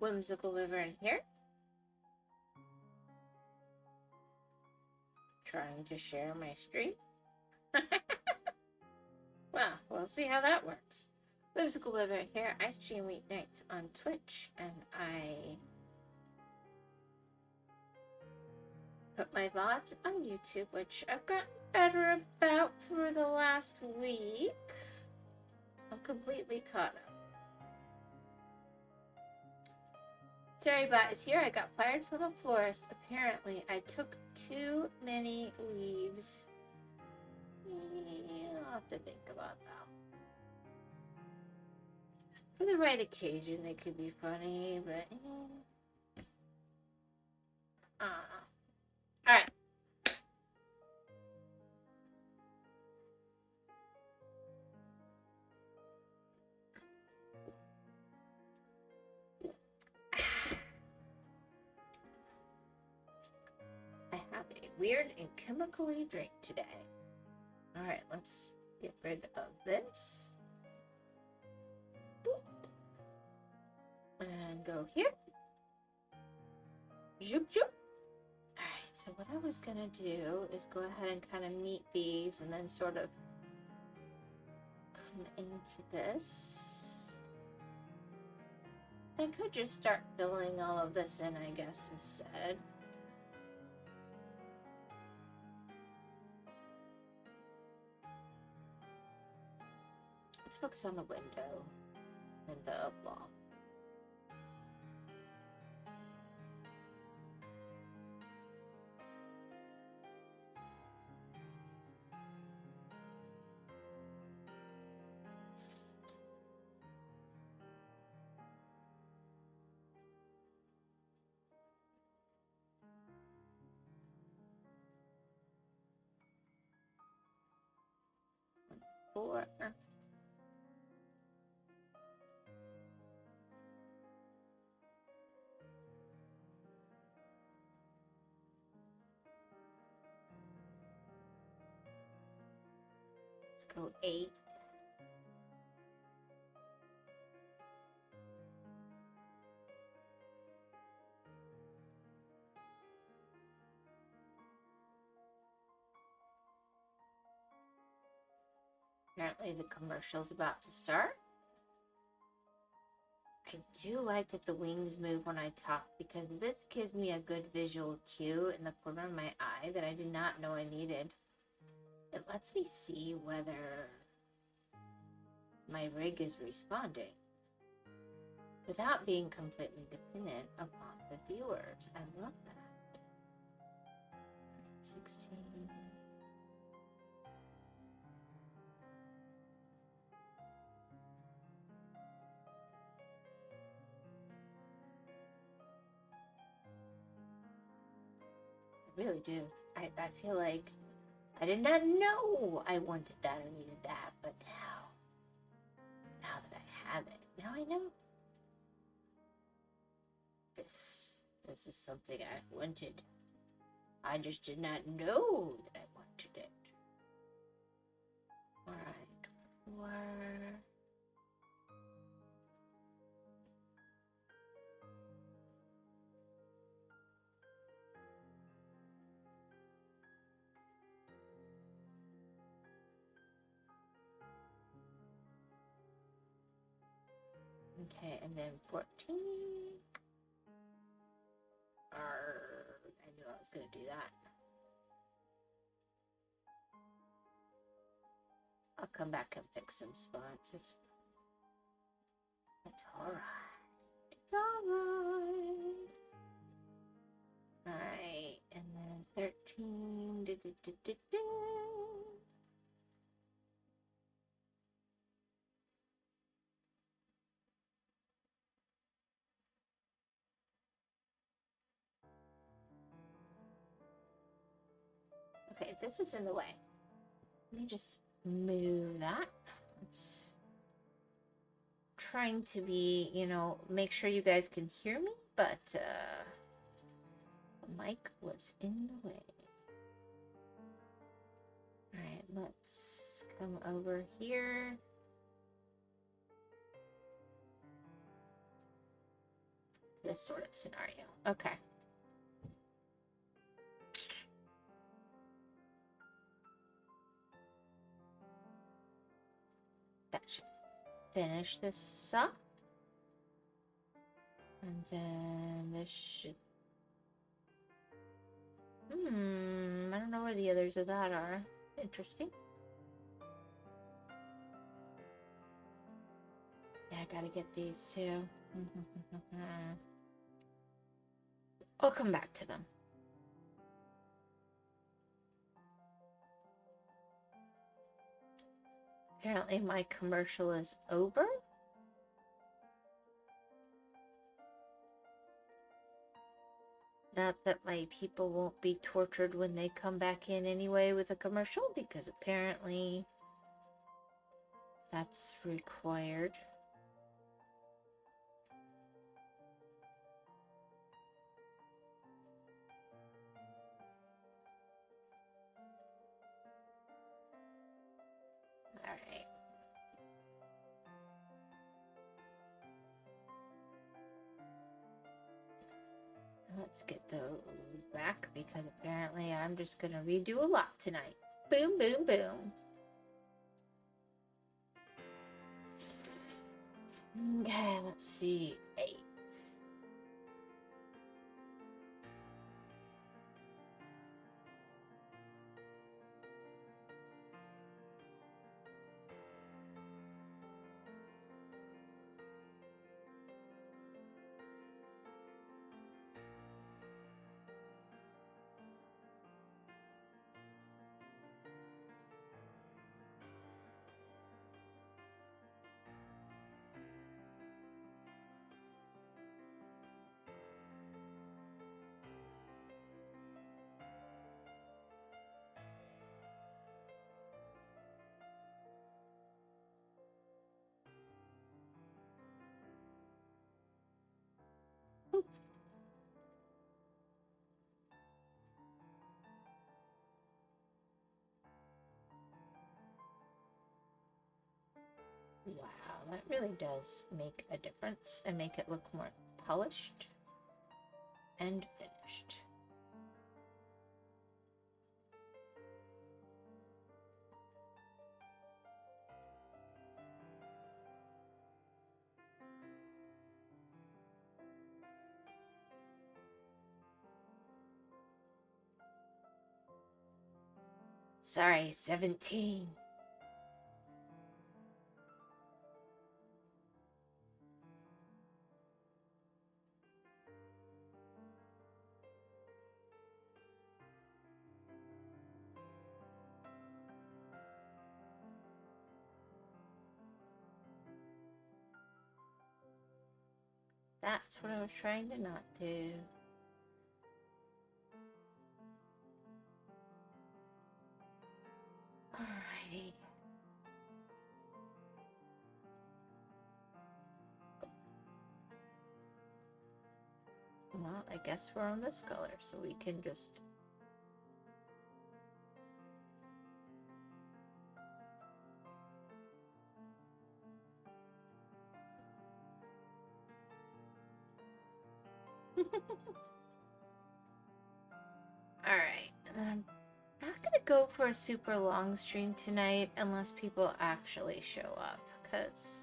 WhymsicalWyvern here. Trying to share my stream. Well, we'll see how that works. WhymsicalWyvern here. I stream weeknights on Twitch, and I put my VODs on YouTube, which I've gotten better about for the last week. I'm completely caught up. Terrybot is here. I got fired from a florist. Apparently, I took too many leaves. I'll have to think about that. For the right occasion, they could be funny, but I don't know. All right. I have a weird and chemically drink today. All right, let's get rid of this. Boop. And go here. Zoop, zoop. All right, so what I was gonna do is go ahead and kind of meet these and then sort of come into this. I could just start filling all of this in, I guess, instead. Let's focus on the window and the wall. Four. Let's go 8. Apparently the commercial's about to start. I do like that the wings move when I talk because this gives me a good visual cue in the corner of my eye that I did not know I needed. It lets me see whether my rig is responding without being completely dependent upon the viewers. I love that. 16. I really do. I feel like I did not know I wanted that or needed that, but now that I have it, now I know. This is something I've wanted. I just did not know that I wanted it. Alright, 4. Okay, and then 14. I knew I was going to do that. I'll come back and fix some spots. It's alright. It's alright. Alright, and then 13. Okay, this is in the way. Let me just move that. It's trying to be, make sure you guys can hear me, but The mic was in the way. Alright, let's come over here. This sort of scenario. Okay. That should finish this up. And then this should... I don't know where the others of that are. Interesting. Yeah, I gotta get these two. I'll come back to them. Apparently my commercial is over. Not that my people won't be tortured when they come back in anyway with a commercial, because apparently that's required. Alright. Let's get those back, because apparently I'm just gonna redo a lot tonight. Boom, boom, boom. Okay, let's see. 8. Wow, that really does make a difference and make it look more polished and finished. Sorry, 17. That's what I was trying to not do. Alrighty. Well, I guess we're on this color, so we can just... Alright, and then I'm not gonna go for a super long stream tonight unless people actually show up, because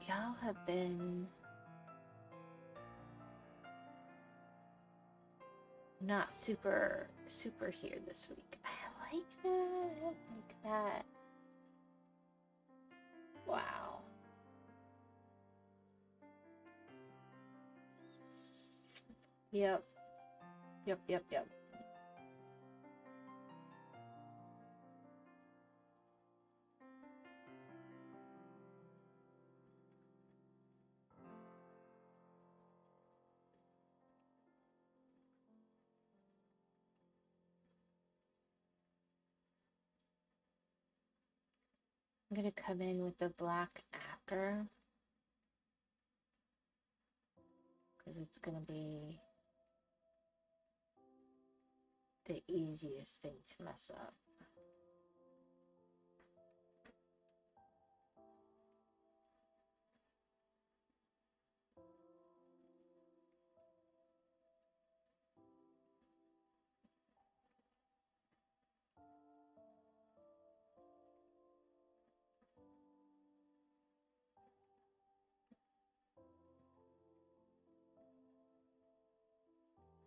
y'all have been not super here this week. I like that. I like that. Wow. Yep. I'm gonna come in with the black after, because it's gonna be the easiest thing to mess up.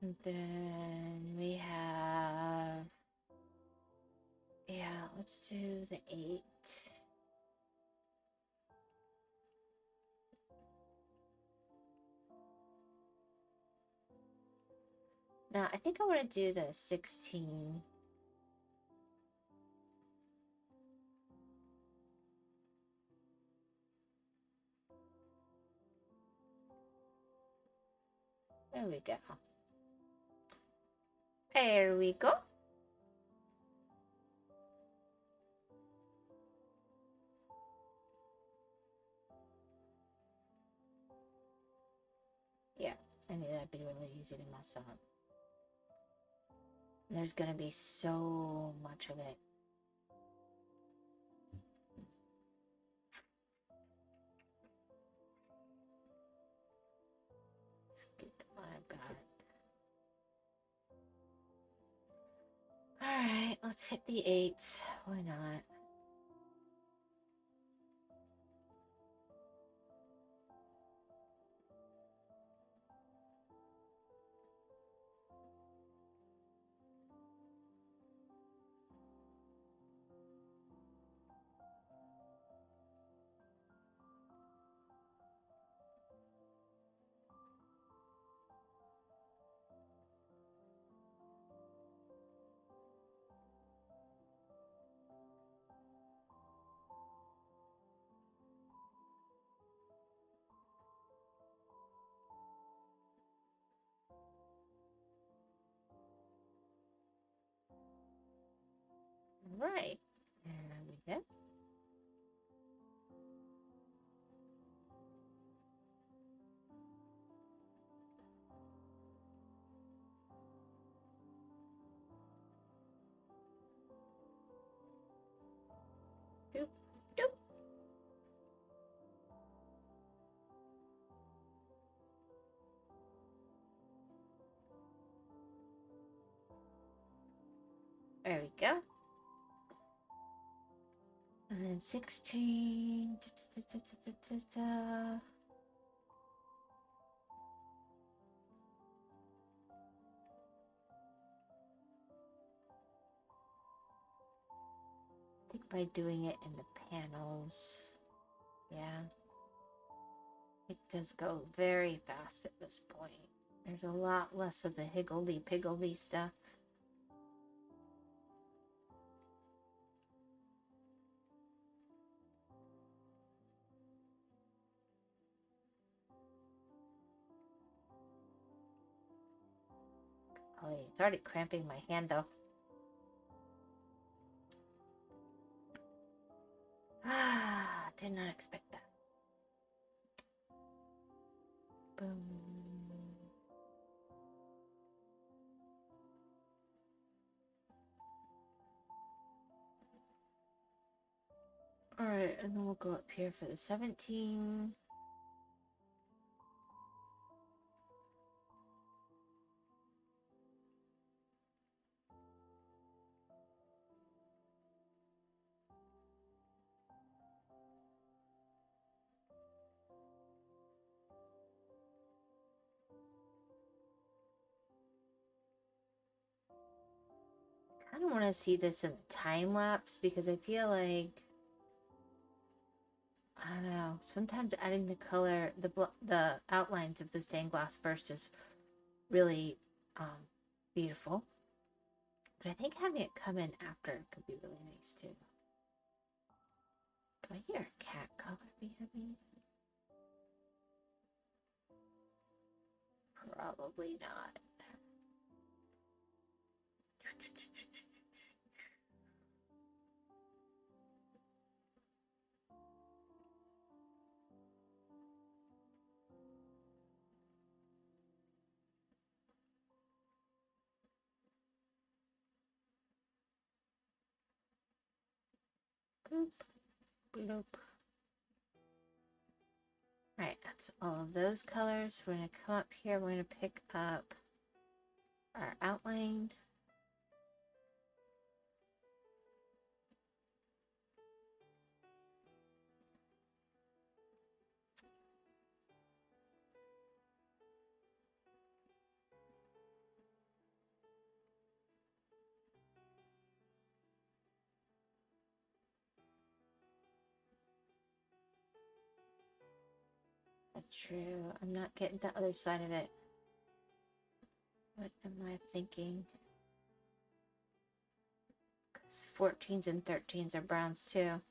And then we have, yeah, let's do the 8. Now, I think I want to do the 16. There we go. There we go. Yeah, I knew that'd be really easy to mess up. There's gonna be so much of it. Let's get what I've got. Alright, let's hit the 8s. Why not? Right. There we go. Doop, doop. There we go. And then 16. I think by doing it in the panels, yeah, it does go very fast at this point. There's a lot less of the higgledy-piggledy stuff. Oh, it's already cramping my hand, though. Ah, did not expect that. Boom. Alright, and then we'll go up here for the 17. I kind of want to see this in time lapse because I feel like, I don't know, sometimes adding the color, the outlines of the stained glass first is really beautiful. But I think having it come in after could be really nice too. Do I hear a cat color behind me? Probably not. Bloop, bloop. Alright, that's all of those colors. We're going to come up here. We're going to pick up our outline. True. I'm not getting the other side of it. What am I thinking? Because 14s and 13s are browns too.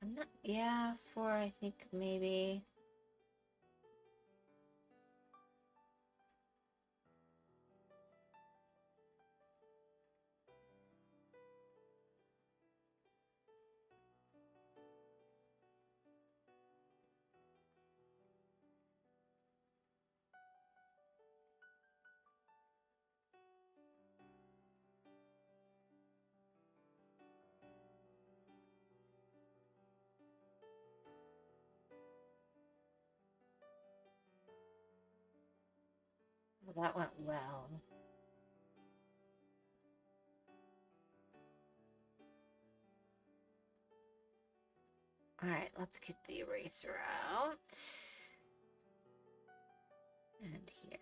I'm not, yeah, 4 I think maybe. Well, that went well. Alright, let's get the eraser out. And here.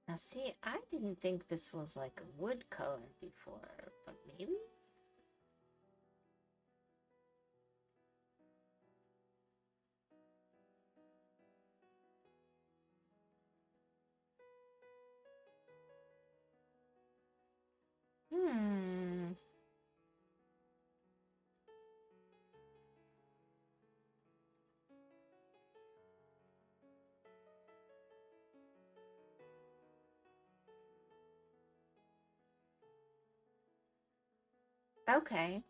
Now see, I didn't think this was like a wood color before, but maybe? Okay.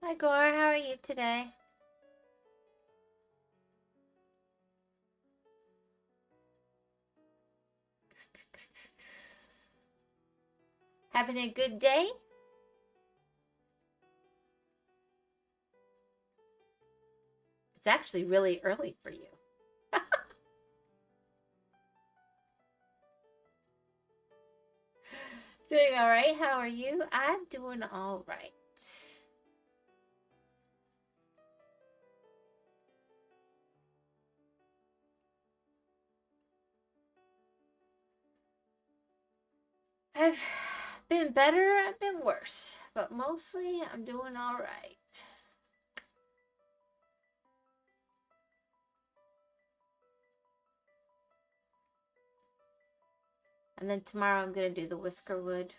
Hi Gore, how are you today? Having a good day? It's actually really early for you. Doing all right. How are you? I'm doing all right. I've been better, I've been worse, but mostly I'm doing all right. And then tomorrow I'm going to do the whisker wood.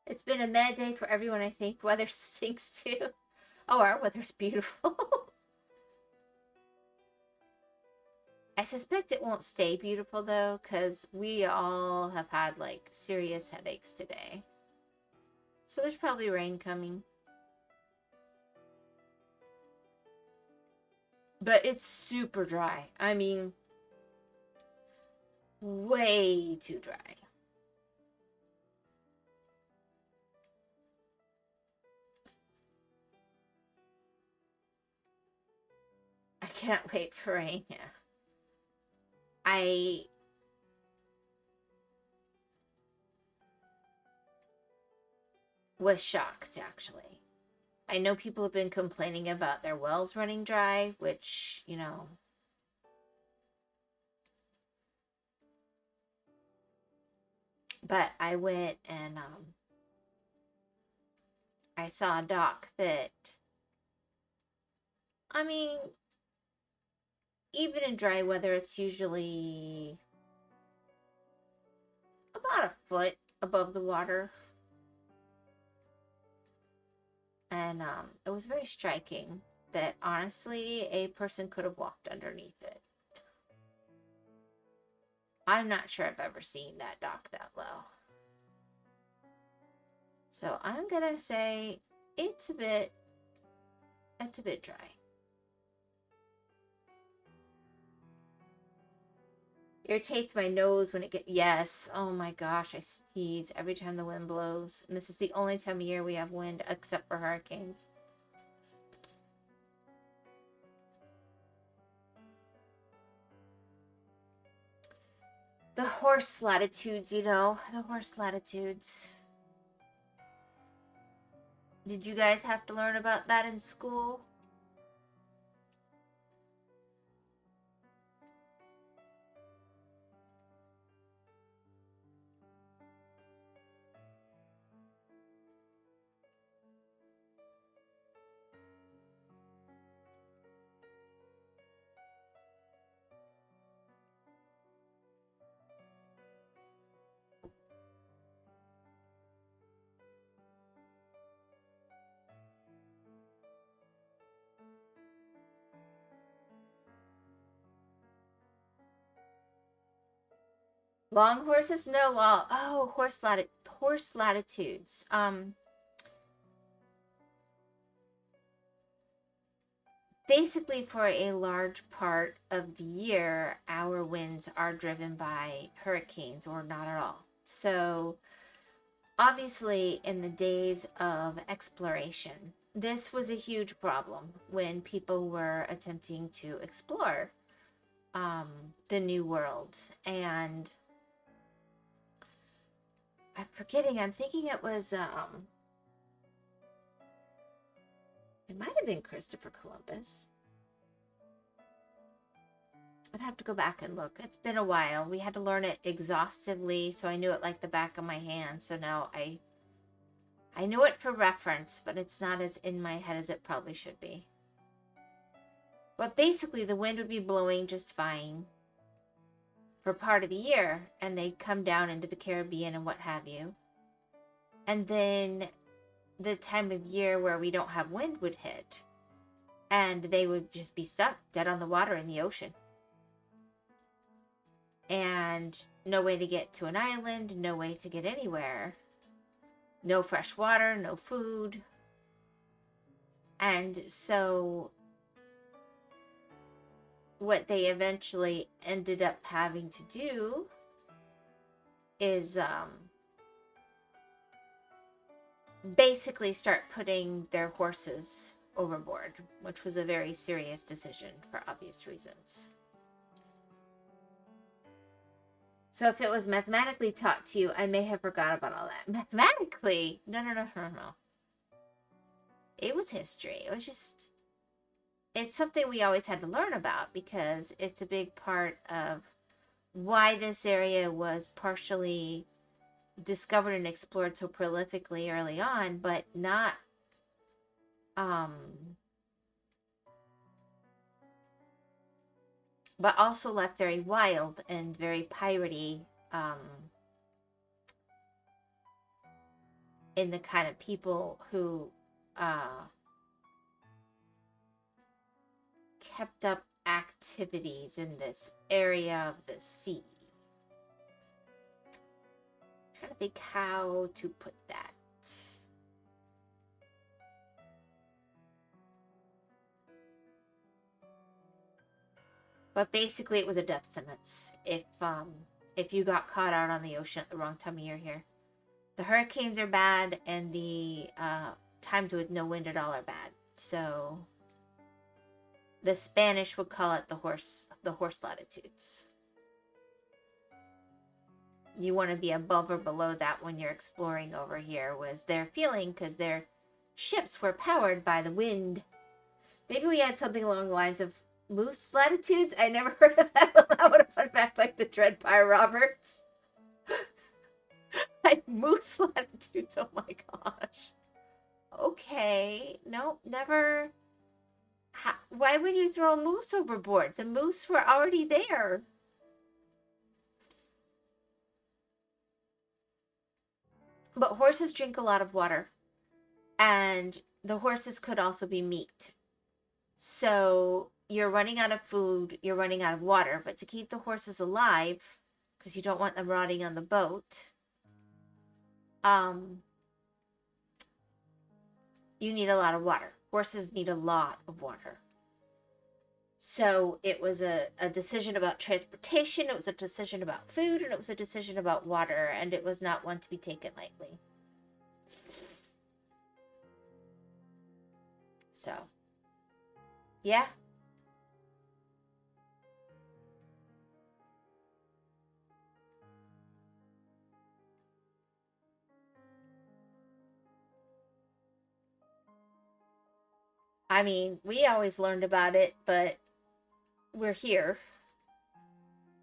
It's been a mad day for everyone, I think. Weather stinks too. Oh, our weather's beautiful. I suspect it won't stay beautiful though, because we all have had like serious headaches today. So there's probably rain coming. But it's super dry. I mean, way too dry. I can't wait for rain. Yeah. I was shocked, actually. I know people have been complaining about their wells running dry, which, you know, but I went and I saw a dock that, I mean, even in dry weather, it's usually about a foot above the water. And it was very striking that honestly, a person could have walked underneath it. I'm not sure I've ever seen that dock that low. So I'm gonna say it's a bit dry. Irritates my nose when it gets, yes, oh my gosh, I sneeze every time the wind blows. And this is the only time of year we have wind except for hurricanes. The horse latitudes, you know, the horse latitudes. Did you guys have to learn about that in school? Long horses? No, oh, horse latitudes. Basically, for a large part of the year, our winds are driven by hurricanes or not at all. So, obviously, in the days of exploration, this was a huge problem when people were attempting to explore the New World. And I'm forgetting, I'm thinking it was, it might have been Christopher Columbus. I'd have to go back and look. It's been a while. We had to learn it exhaustively, so I knew it like the back of my hand. So now I know it for reference, but it's not as in my head as it probably should be. But basically, the wind would be blowing just fine for part of the year, and they'd come down into the Caribbean and what have you. And then the time of year where we don't have wind would hit, and they would just be stuck dead on the water in the ocean. And no way to get to an island, no way to get anywhere. No fresh water, no food. And so what they eventually ended up having to do is basically start putting their horses overboard, which was a very serious decision for obvious reasons. So if it was mathematically taught to you, I may have forgot about all that. Mathematically? No. It was history. It was just, it's something we always had to learn about because it's a big part of why this area was partially discovered and explored so prolifically early on, but not, but also left very wild and very piratey, in the kind of people who kept up activities in this area of the sea. I'm trying to think how to put that. But basically, it was a death sentence if you got caught out on the ocean at the wrong time of year here. The hurricanes are bad, and the times with no wind at all are bad. So the Spanish would call it the horse latitudes. You want to be above or below that when you're exploring over here, was their feeling, because they're ships were powered by the wind. Maybe we had something along the lines of moose latitudes. I never heard of that. I would have fun fact like the Dread Pie Roberts. Like moose latitudes. Oh my gosh. Okay. No, never. Why would you throw a moose overboard? The moose were already there. But horses drink a lot of water. And the horses could also be meat. So you're running out of food, you're running out of water. But to keep the horses alive, because you don't want them rotting on the boat, you need a lot of water. Horses need a lot of water. So it was a decision about transportation, it was a decision about food, and it was a decision about water, and it was not one to be taken lightly. So, yeah. I mean, we always learned about it, but we're here.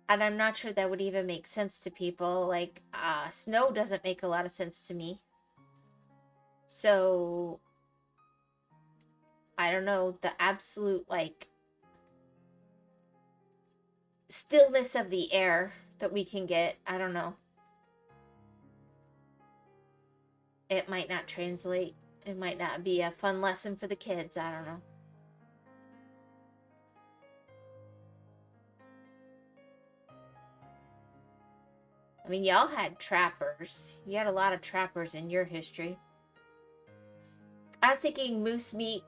And I'm not sure that would even make sense to people. Like, snow doesn't make a lot of sense to me. So, I don't know, the absolute, like, stillness of the air that we can get, I don't know. It might not translate. It might not be a fun lesson for the kids. I don't know. I mean, y'all had trappers. You had a lot of trappers in your history. I was thinking moose meat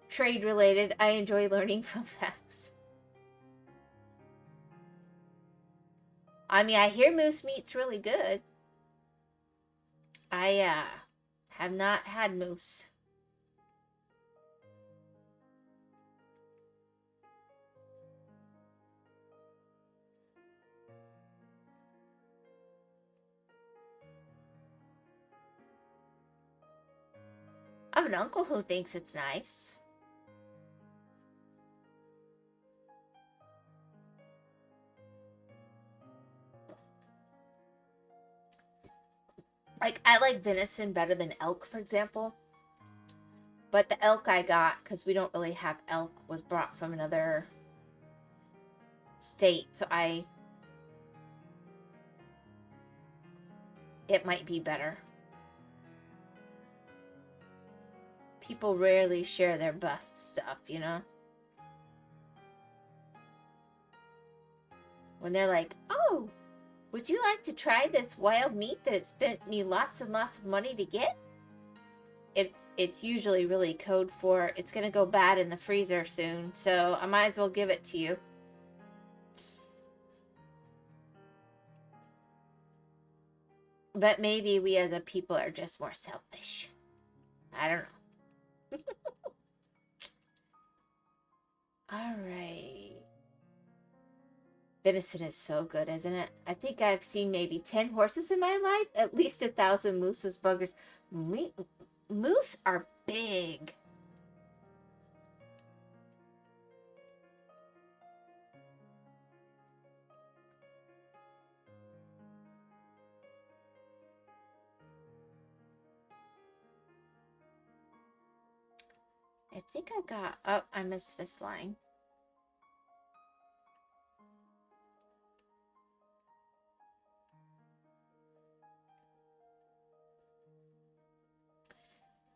trade related. I enjoy learning fun facts. I mean, I hear moose meat's really good. I have not had moose. I have an uncle who thinks it's nice. Like, I like venison better than elk, for example. But the elk I got, because we don't really have elk, was brought from another state. So it might be better. People rarely share their best stuff, you know? When they're like, oh, would you like to try this wild meat that it spent me lots and lots of money to get? It's usually really code for it's going to go bad in the freezer soon, so I might as well give it to you. But maybe we as a people are just more selfish. I don't know. All right. Venison is so good, isn't it? I think I've seen maybe 10 horses in my life, at least 1,000 mooses, buggers. Moose are big. I think I got... Oh, I missed this line.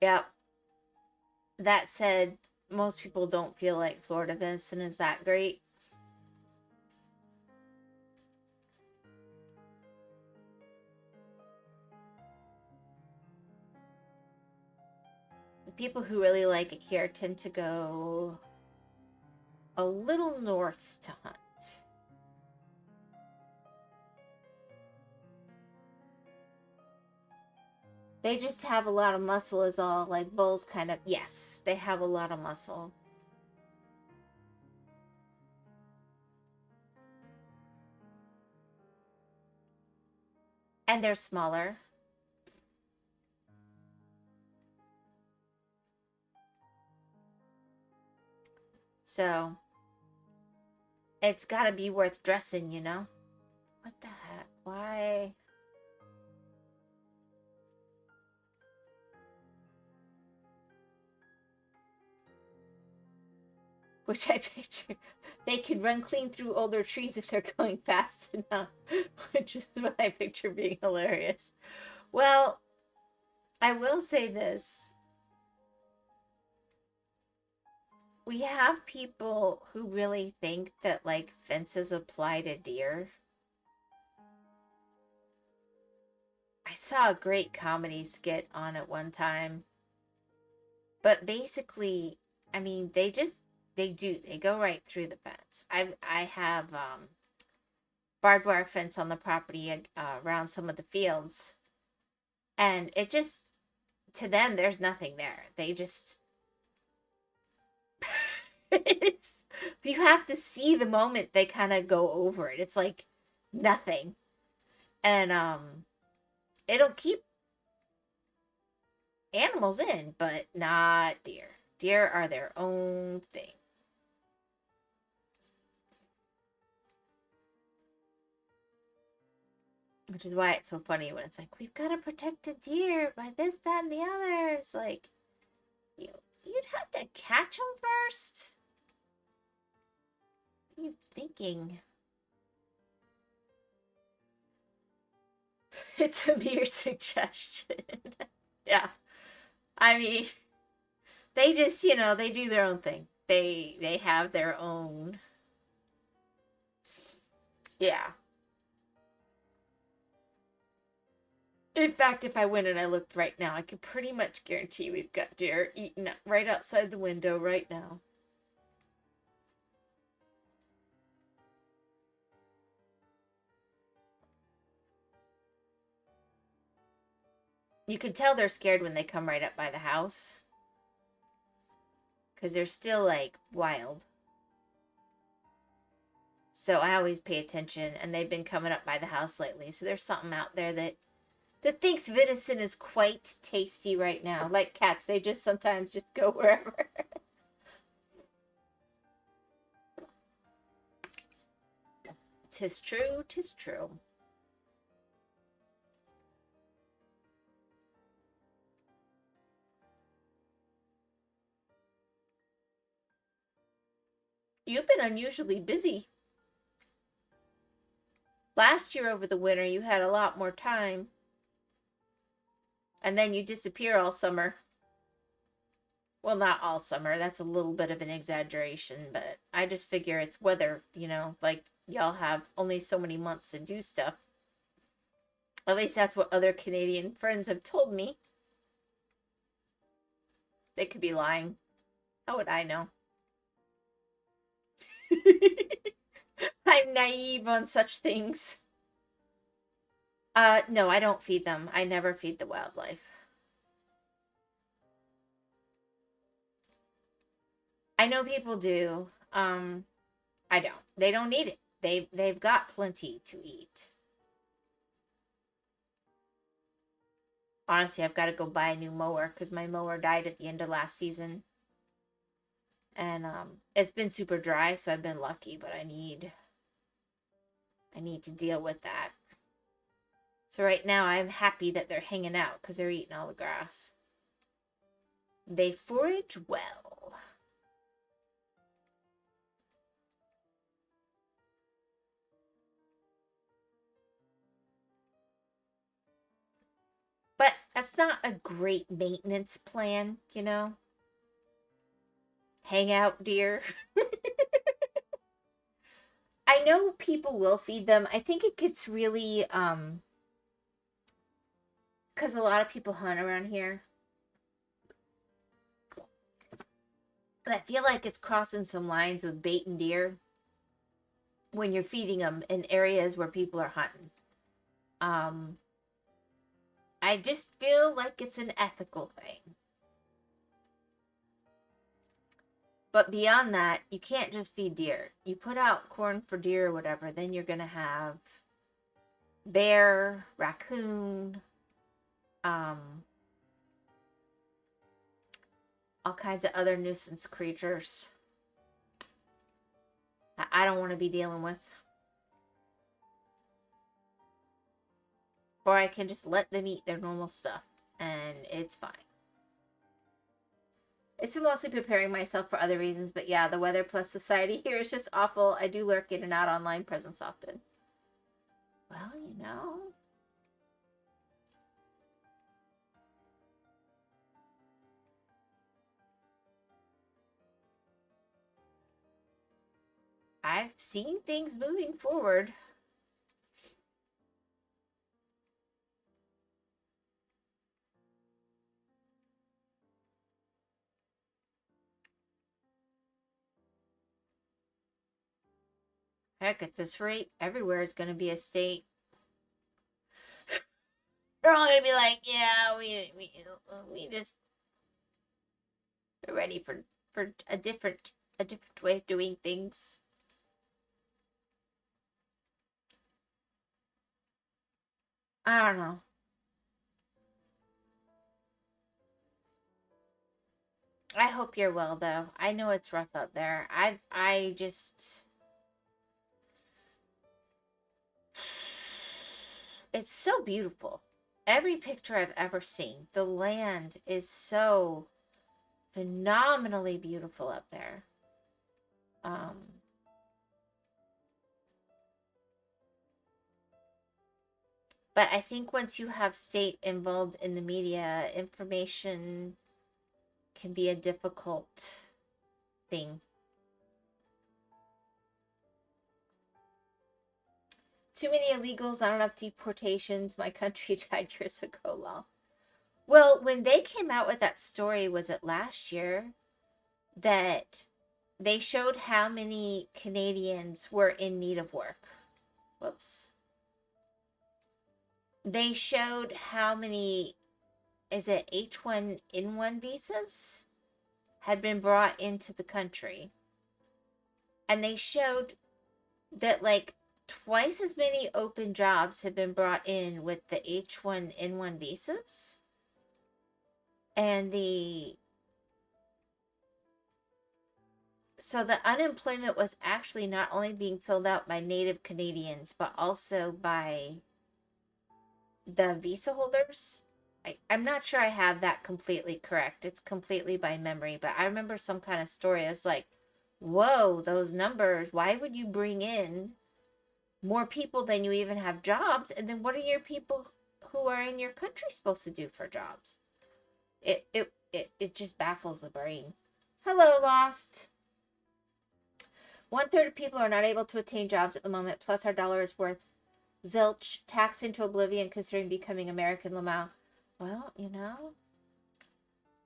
Yep. That said, most people don't feel like Florida venison is that great. The people who really like it here tend to go a little north to hunt. They just have a lot of muscle is all. Like bulls kind of, yes, they have a lot of muscle. And they're smaller. So it's got to be worth dressing, you know? What the heck? Why? Which I picture. They can run clean through older trees if they're going fast enough, which is what I picture being hilarious. Well, I will say this. We have people who really think that, like, fences apply to deer. I saw a great comedy skit on it one time. But basically, I mean, they go right through the fence. I have barbed wire fence on the property around some of the fields, and it just, to them, there's nothing there. They just it's, you have to see the moment they kind of go over it. It's like nothing. And it'll keep animals in, but not deer. Deer are their own thing. Which is why it's so funny when it's like, we've got to protect the deer by this, that, and the other. It's like, you'd have to catch them first. What are you thinking? It's a mere suggestion. Yeah. I mean, they just, they do their own thing. They have their own. Yeah. In fact, if I went and I looked right now, I could pretty much guarantee we've got deer eating right outside the window right now. You can tell they're scared when they come right up by the house. Because they're still, like, wild. So I always pay attention, and they've been coming up by the house lately. So there's something out there that thinks venison is quite tasty right now. Like cats, they just sometimes just go wherever. 'Tis true, 'tis true. You've been unusually busy. Last year over the winter, you had a lot more time. And then you disappear all summer. Well, not all summer. That's a little bit of an exaggeration, but I just figure it's weather, like y'all have only so many months to do stuff. At least that's what other Canadian friends have told me. They could be lying. How would I know? I'm naive on such things. No, I don't feed them. I never feed the wildlife. I know people do. I don't. They don't need it. They've got plenty to eat. Honestly, I've got to go buy a new mower because my mower died at the end of last season. And it's been super dry, so I've been lucky, but I need to deal with that. So right now I'm happy that they're hanging out because they're eating all the grass. They forage well. But that's not a great maintenance plan, Hang out deer. I know people will feed them. I think it gets really because a lot of people hunt around here. But I feel like it's crossing some lines with bait and deer when you're feeding them in areas where people are hunting. I just feel like it's an ethical thing. But beyond that, you can't just feed deer. You put out corn for deer or whatever, then you're going to have bear, raccoon, all kinds of other nuisance creatures. I don't want to be dealing with. Or I can just let them eat their normal stuff, and it's fine. It's been mostly preparing myself for other reasons, but yeah, the weather plus society here is just awful. I do lurk in and out online presence often. Well, you know. I've seen things moving forward. Heck, at this rate, everywhere is going to be a state. They're all going to be like, yeah, we just are ready for a different way of doing things. I don't know. I hope you're well, though. I know it's rough out there. I just, it's so beautiful. Every picture I've ever seen, the land is so phenomenally beautiful up there. But I think once you have state involved in the media, information can be a difficult thing. Too many illegals, not enough deportations. My country died years ago, lol. Well, when they came out with that story, was it last year, that they showed how many Canadians were in need of work? Whoops. They showed how many, is it H1N1 visas had been brought into the country. And they showed that like twice as many open jobs had been brought in with the H1N1 visas. And so the unemployment was actually not only being filled out by native Canadians, but also by the visa holders. I'm not sure I have that completely correct. It's completely by memory, but I remember some kind of story. I was like, whoa, those numbers. Why would you bring in more people than you even have jobs? And then what are your people who are in your country supposed to do for jobs? It just baffles the brain. Hello, Lost. 1/3 of people are not able to attain jobs at the moment, plus our dollar is worth zilch, tax into oblivion considering becoming American, Lamau. Well, you know,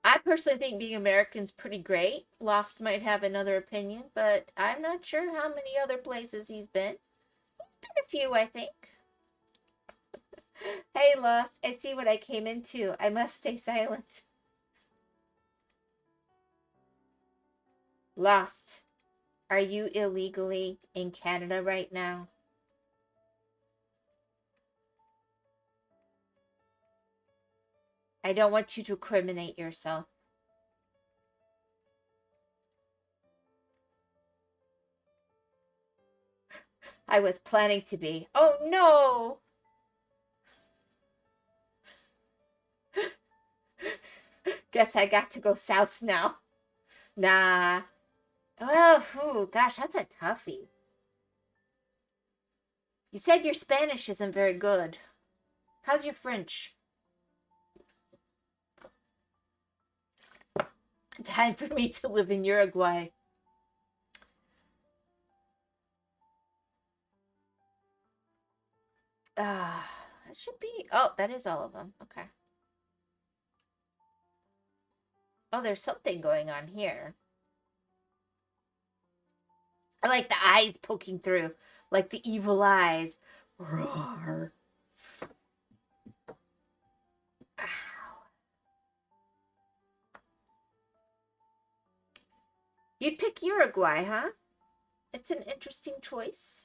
I personally think being American's pretty great. Lost might have another opinion, but I'm not sure how many other places he's been. He's been a few, I think. Hey, Lost, I see what I came into. I must stay silent. Lost, are you illegally in Canada right now? I don't want you to criminate yourself. I was planning to be. Oh no! Guess I got to go south now. Nah. Well, whew, gosh, that's a toughie. You said your Spanish isn't very good. How's your French? Time for me to live in Uruguay. That should be. Oh, that is all of them. Okay. Oh, there's something going on here. I like the eyes poking through, like the evil eyes. Roar. Ow. You'd pick Uruguay, huh? It's an interesting choice.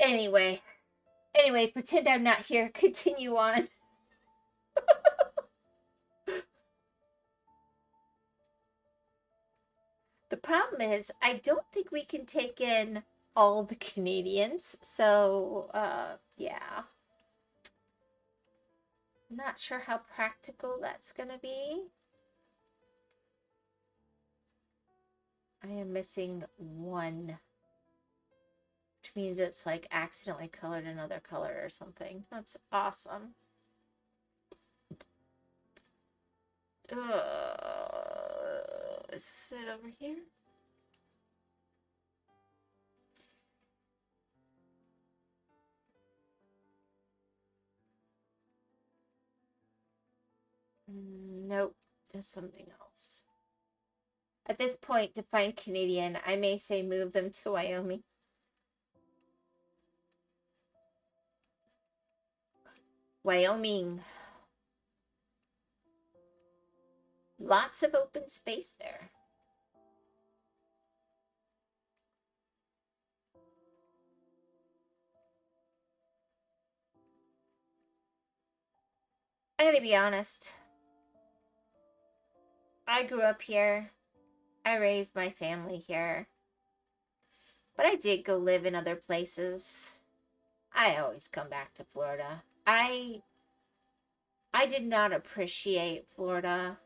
Anyway, pretend I'm not here. Continue on. The problem is, I don't think we can take in all the Canadians. So, yeah. Not sure how practical that's gonna be. I am missing one, which means it's like accidentally colored another color or something. That's awesome. Is this it over here? Nope, there's something else. At this point, to find Canadian, I may say move them to Wyoming. Wyoming. Lots of open space there. I gotta be honest. I grew up here. I raised my family here. But I did go live in other places. I always come back to Florida. I did not appreciate Florida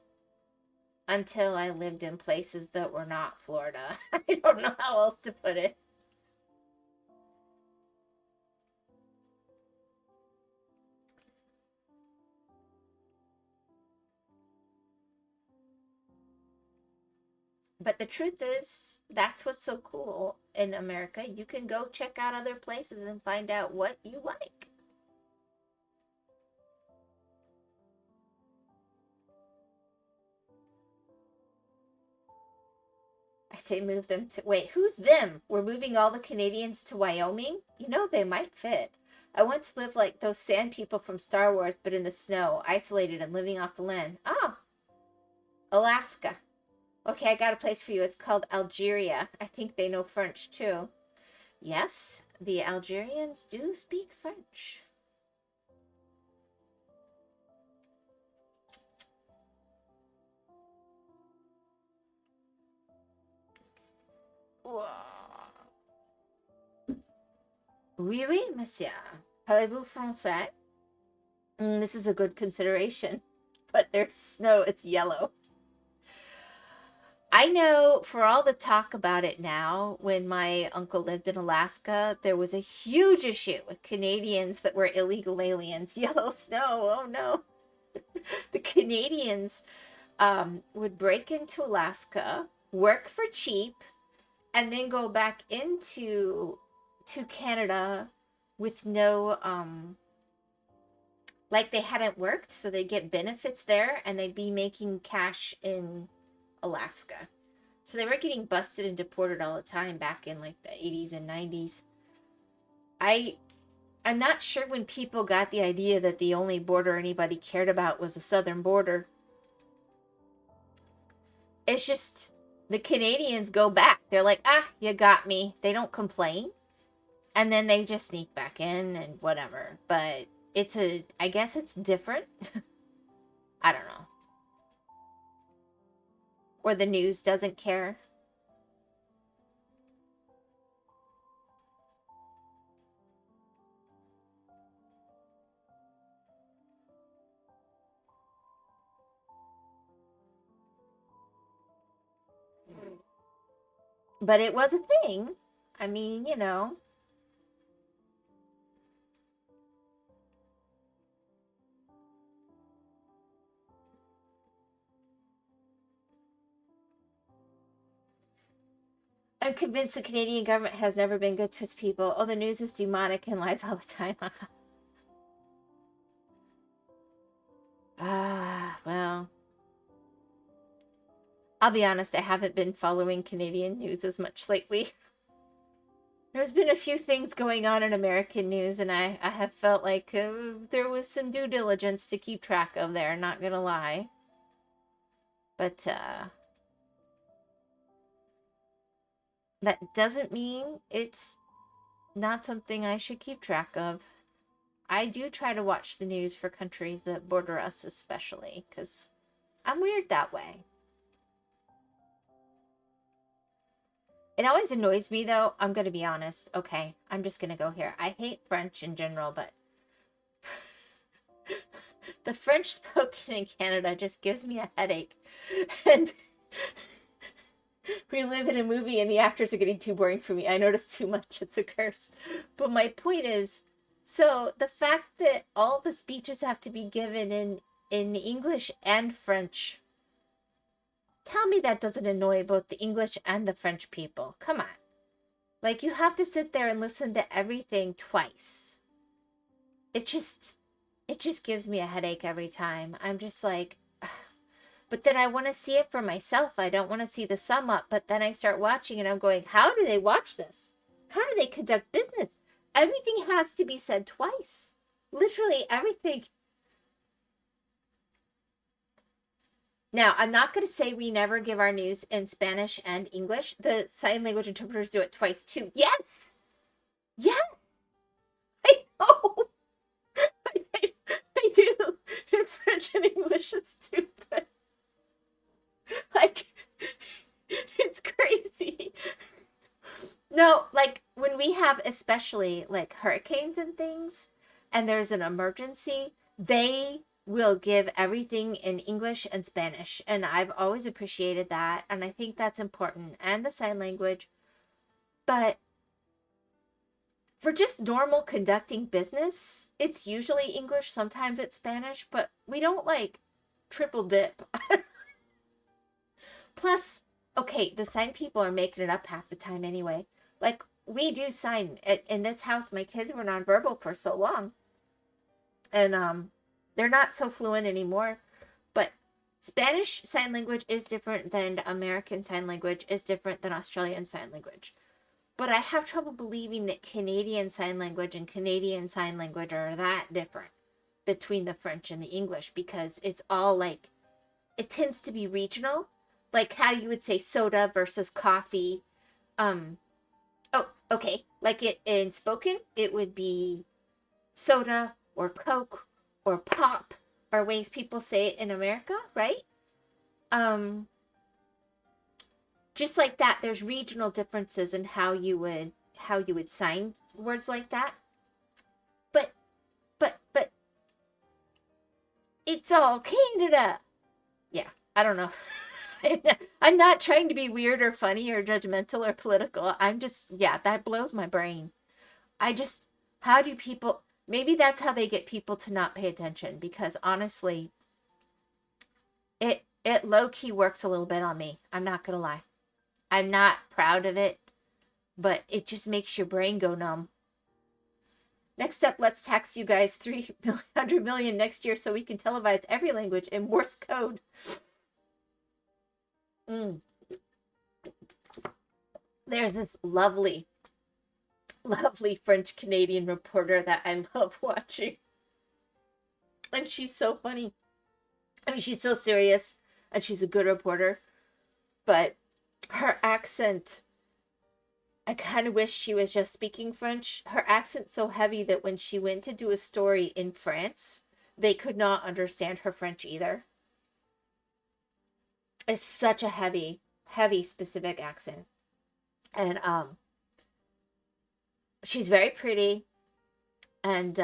until I lived in places that were not Florida. I don't know how else to put it. But the truth is, that's what's so cool in America. You can go check out other places and find out what you like. I say move them to... Wait, who's them? We're moving all the Canadians to Wyoming? You know, they might fit. I want to live like those sand people from Star Wars, but in the snow, isolated and living off the land. Oh, Alaska. Okay, I got a place for you. It's called Algeria. I think they know French, too. Yes, the Algerians do speak French. Oui, oui, monsieur. Parlez-vous français? This is a good consideration. But there's snow, it's yellow. I know for all the talk about it now, when my uncle lived in Alaska, there was a huge issue with Canadians that were illegal aliens. Yellow snow, oh no. The Canadians would break into Alaska, work for cheap, and then go back into Canada with no like they hadn't worked, so they'd get benefits there and they'd be making cash in Alaska. So they were getting busted and deported all the time back in like the 80s and 90s. I'm not sure when people got the idea that the only border anybody cared about was the southern border. It's just the Canadians go back. They're like, ah, you got me. They don't complain. And then they just sneak back in and whatever. But I guess it's different. I don't know. Or the news doesn't care. But it was a thing. I mean, you know. I'm convinced the Canadian government has never been good to its people. Oh, the news is demonic and lies all the time. Well. I'll be honest, I haven't been following Canadian news as much lately. There's been a few things going on in American news, and I have felt like there was some due diligence to keep track of there, not gonna lie. But that doesn't mean it's not something I should keep track of. I do try to watch the news for countries that border us, especially, because I'm weird that way. It always annoys me, though. I'm going to be honest. Okay, I'm just going to go here. I hate French in general, but the French spoken in Canada just gives me a headache. And we live in a movie and the actors are getting too boring for me. I notice too much. It's a curse. But my point is, so the fact that all the speeches have to be given in English and French, tell me that doesn't annoy both the English and the French people. Come on. Like, you have to sit there and listen to everything twice. It just gives me a headache every time. I'm just like, but then I want to see it for myself. I don't want to see the sum up. But then I start watching and I'm going, how do they watch this? How do they conduct business? Everything has to be said twice. Literally everything. Now, I'm not going to say we never give our news in Spanish and English. The sign language interpreters do it twice too. Yes! Yes! I know! I do. In French and English, it's stupid. Like, it's crazy. No, like when we have especially like hurricanes and things, and there's an emergency, they will give everything in English and Spanish. And I've always appreciated that. And I think that's important. And the sign language. But for just normal conducting business, it's usually English. Sometimes it's Spanish, but we don't like triple dip. Plus, okay, the sign people are making it up half the time anyway. Like, we do sign in this house. My kids were nonverbal for so long, and they're not so fluent anymore. But Spanish sign language is different than American sign language, is different than Australian sign language. But I have trouble believing that Canadian sign language and Canadian sign language are that different between the French and the English, because it's all like, it tends to be regional, like how you would say soda versus coffee. Oh, okay. Like it in spoken, it would be soda or Coke or pop, are ways people say it in America, right? Um, just like that, there's regional differences in how you would sign words like that. But but it's all Canada. Yeah, I don't know. I'm not trying to be weird or funny or judgmental or political. I'm just, yeah, that blows my brain. I just, how do people, maybe that's how they get people to not pay attention, because honestly, it low key works a little bit on me. I'm not gonna lie. I'm not proud of it, but it just makes your brain go numb. Next up, let's tax you guys 300 million next year so we can televise every language in Morse code. Mm. There's this lovely, lovely French Canadian reporter that I love watching. And she's so funny. I mean, she's so serious and she's a good reporter, but her accent, I kind of wish she was just speaking French. Her accent's so heavy that when she went to do a story in France, they could not understand her French either. It's such a heavy, heavy specific accent. And she's very pretty, and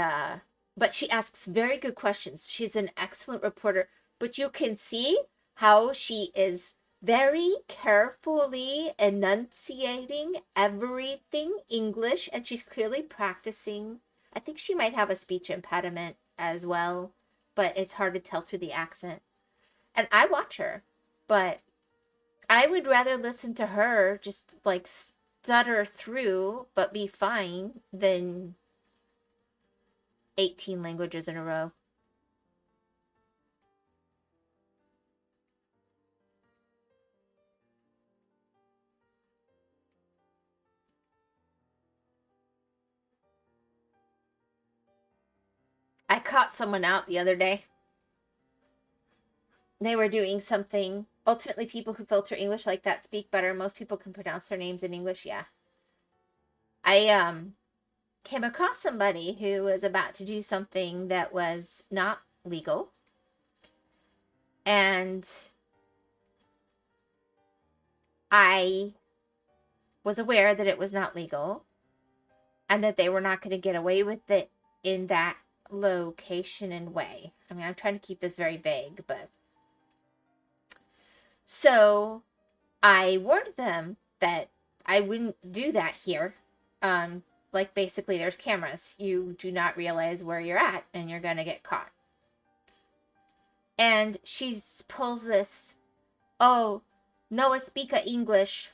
but she asks very good questions. She's an excellent reporter, but you can see how she is very carefully enunciating everything English, and she's clearly practicing. I think she might have a speech impediment as well, but it's hard to tell through the accent. And I watch her, but I would rather listen to her just like stutter through but be fine than 18 languages in a row. I caught someone out the other day. They were doing something. Ultimately, people who filter English like that speak better. Most people can pronounce their names in English. Yeah. I came across somebody who was about to do something that was not legal. And I was aware that it was not legal and that they were not going to get away with it in that location and way. I mean, I'm trying to keep this very vague, but so I warned them that I wouldn't do that here. Like basically there's cameras. You do not realize where you're at and you're going to get caught. And she pulls this, oh, no speak English.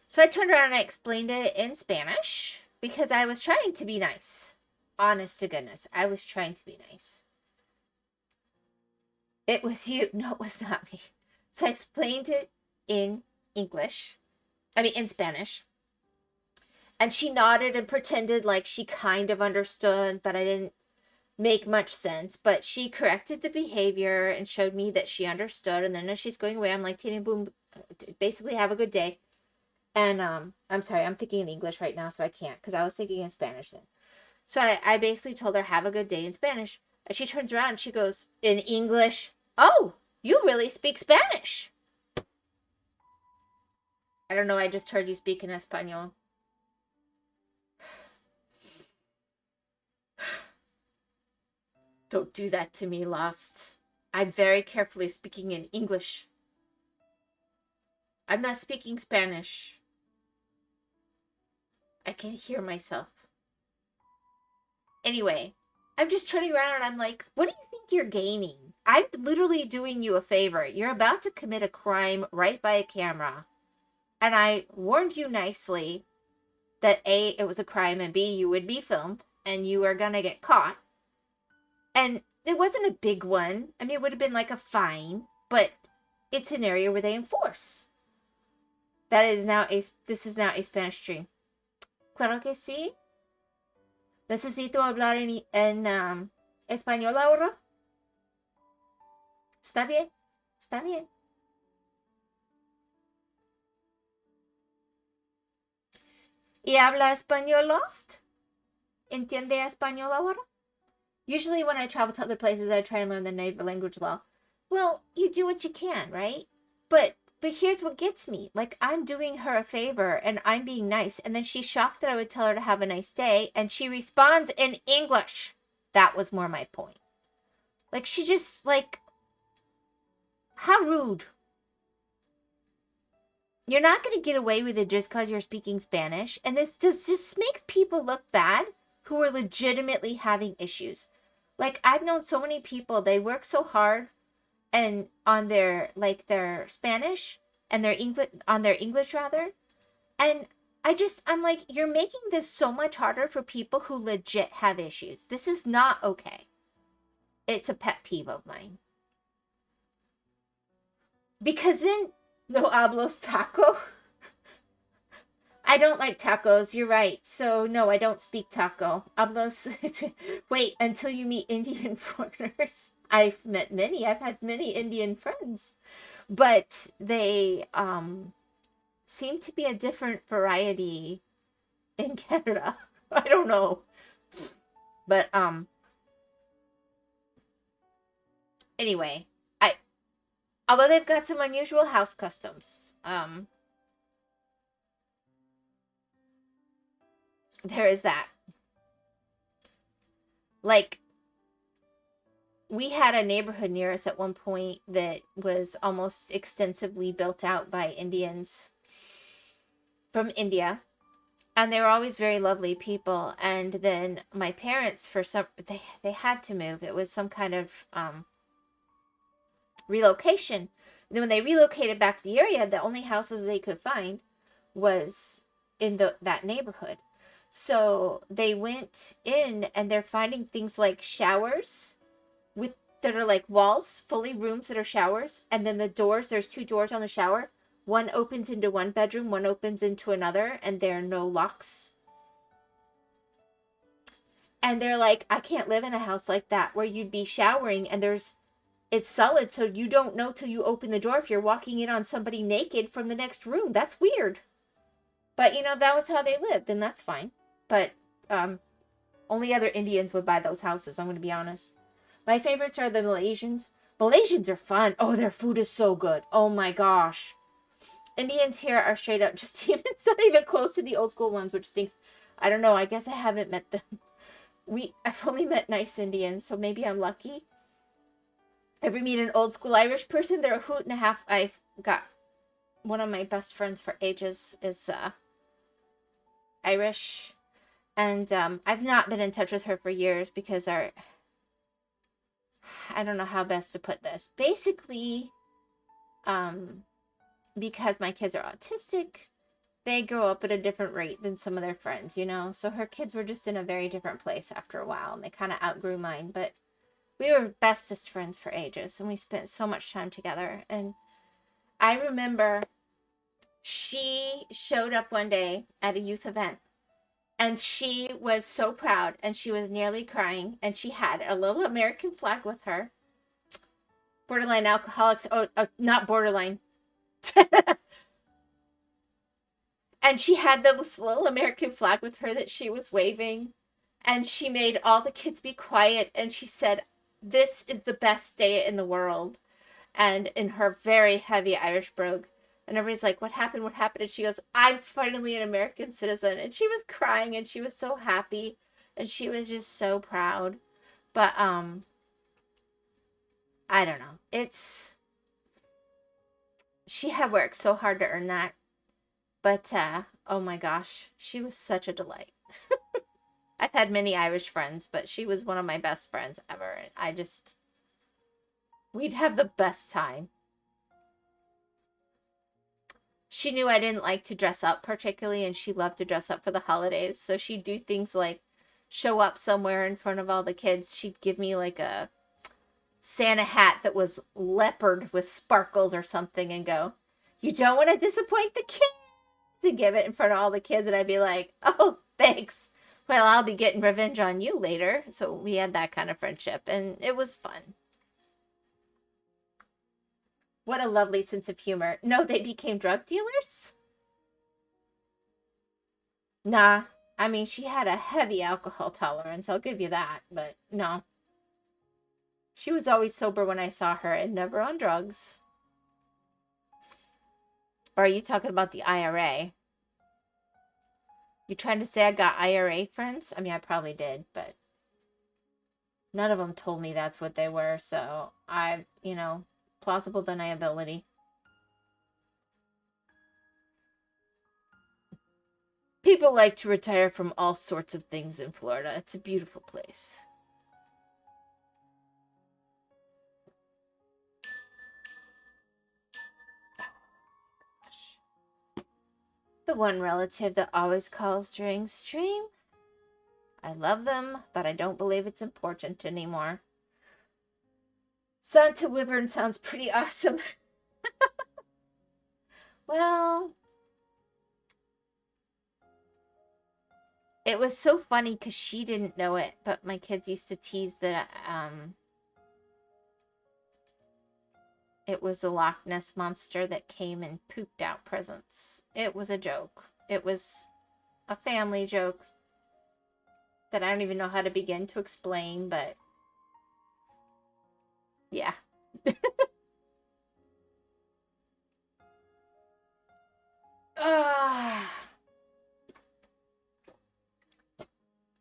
So I turned around and I explained it in Spanish because I was trying to be nice. Honest to goodness, I was trying to be nice. It was you. No, it was not me. So I explained it in in Spanish. And she nodded and pretended like she kind of understood, but I didn't make much sense. But she corrected the behavior and showed me that she understood. And then as she's going away, I'm like, Tina Boom, basically have a good day. And I'm sorry, I'm thinking in English right now, so I can't, because I was thinking in Spanish then. So I basically told her, have a good day in Spanish. And she turns around and she goes, in English, oh, you really speak Spanish. I don't know, I just heard you speak in Espanol. Don't do that to me, Lost. I'm very carefully speaking in English. I'm not speaking Spanish. I can hear myself. Anyway, I'm just turning around and I'm like, what do you think you're gaining? I'm literally doing you a favor. You're about to commit a crime right by a camera. And I warned you nicely that A, it was a crime, and B, you would be filmed and you are going to get caught. And it wasn't a big one. I mean, it would have been like a fine, but it's an area where they enforce. This is now a Spanish stream. Claro que sí. Necesito hablar en español ahora. ¿Está bien? Está bien. ¿Y habla español, Lost? ¿Entiende español ahora? Usually when I travel to other places, I try and learn the native language well. Well, you do what you can, right? But here's what gets me. Like, I'm doing her a favor and I'm being nice. And then she's shocked that I would tell her to have a nice day. And she responds in English. That was more my point. Like, she just, like, how rude. You're not going to get away with it just because you're speaking Spanish. And this just makes people look bad who are legitimately having issues. Like, I've known so many people, they work so hard and on their Spanish and their English rather. And I'm like, you're making this so much harder for people who legit have issues. This is not okay. It's a pet peeve of mine. Because then, no hablos taco. I don't like tacos, you're right. So, no, I don't speak taco. Hablos, wait, until you meet Indian foreigners. I've met many. I've had many Indian friends. But they seem to be a different variety in Canada. I don't know. But, anyway, although they've got some unusual house customs, there is that. Like, we had a neighborhood near us at one point that was almost extensively built out by Indians from India. And they were always very lovely people. And then my parents, they had to move. It was some kind of relocation. And then when they relocated back to the area, the only houses they could find was in that neighborhood. So they went in and they're finding things like showers that are like walls, fully rooms that are showers. And then the doors, there's 2 doors on the shower. One opens into one bedroom, one opens into another, and there are no locks. And they're like, I can't live in a house like that where you'd be showering and it's solid, so you don't know till you open the door if you're walking in on somebody naked from the next room. That's weird. But, that was how they lived, and that's fine. but only other Indians would buy those houses, I'm going to be honest. My favorites are the Malaysians. Malaysians are fun. Oh, their food is so good. Oh my gosh. Indians here are straight up just demons. It's not even close to the old school ones, which stinks. I don't know. I guess I haven't met them. I've only met nice Indians, so maybe I'm lucky. Ever meet an old school Irish person? They're a hoot and a half. I've got one of my best friends for ages is Irish, and I've not been in touch with her for years because I don't know how best to put this. Basically, because my kids are autistic, they grow up at a different rate than some of their friends, you know? So her kids were just in a very different place after a while, and they kind of outgrew mine. But we were bestest friends for ages, and we spent so much time together. And I remember she showed up one day at a youth event, and she was so proud, and she was nearly crying, and she had a little American flag with her. Borderline alcoholics. Oh, not borderline. And she had this little American flag with her that she was waving. And she made all the kids be quiet. And she said, "This is the best day in the world." And in her very heavy Irish brogue. And everybody's like, "What happened? What happened?" And she goes, "I'm finally an American citizen." And she was crying and she was so happy. And she was just so proud. But, I don't know. She had worked so hard to earn that. But, oh my gosh, she was such a delight. I've had many Irish friends, but she was one of my best friends ever. And we'd have the best time. She knew I didn't like to dress up particularly, and she loved to dress up for the holidays. So she'd do things like show up somewhere in front of all the kids. She'd give me like a Santa hat that was leopard with sparkles or something and go, "You don't want to disappoint the kids," and give it in front of all the kids. And I'd be like, "Oh, thanks. Well, I'll be getting revenge on you later." So we had that kind of friendship, and it was fun. What a lovely sense of humor. No, they became drug dealers? Nah. I mean, she had a heavy alcohol tolerance, I'll give you that, but no. She was always sober when I saw her and never on drugs. Or are you talking about the IRA? You trying to say I got IRA friends? I mean, I probably did, but none of them told me that's what they were, so plausible deniability. People like to retire from all sorts of things in Florida. It's a beautiful place. The one relative that always calls during stream. I love them, but I don't believe it's important anymore. Santa Wyvern sounds pretty awesome. Well, it was so funny because she didn't know it, but my kids used to tease that it was the Loch Ness monster that came and pooped out presents. It was a joke. It was a family joke that I don't even know how to begin to explain, but yeah.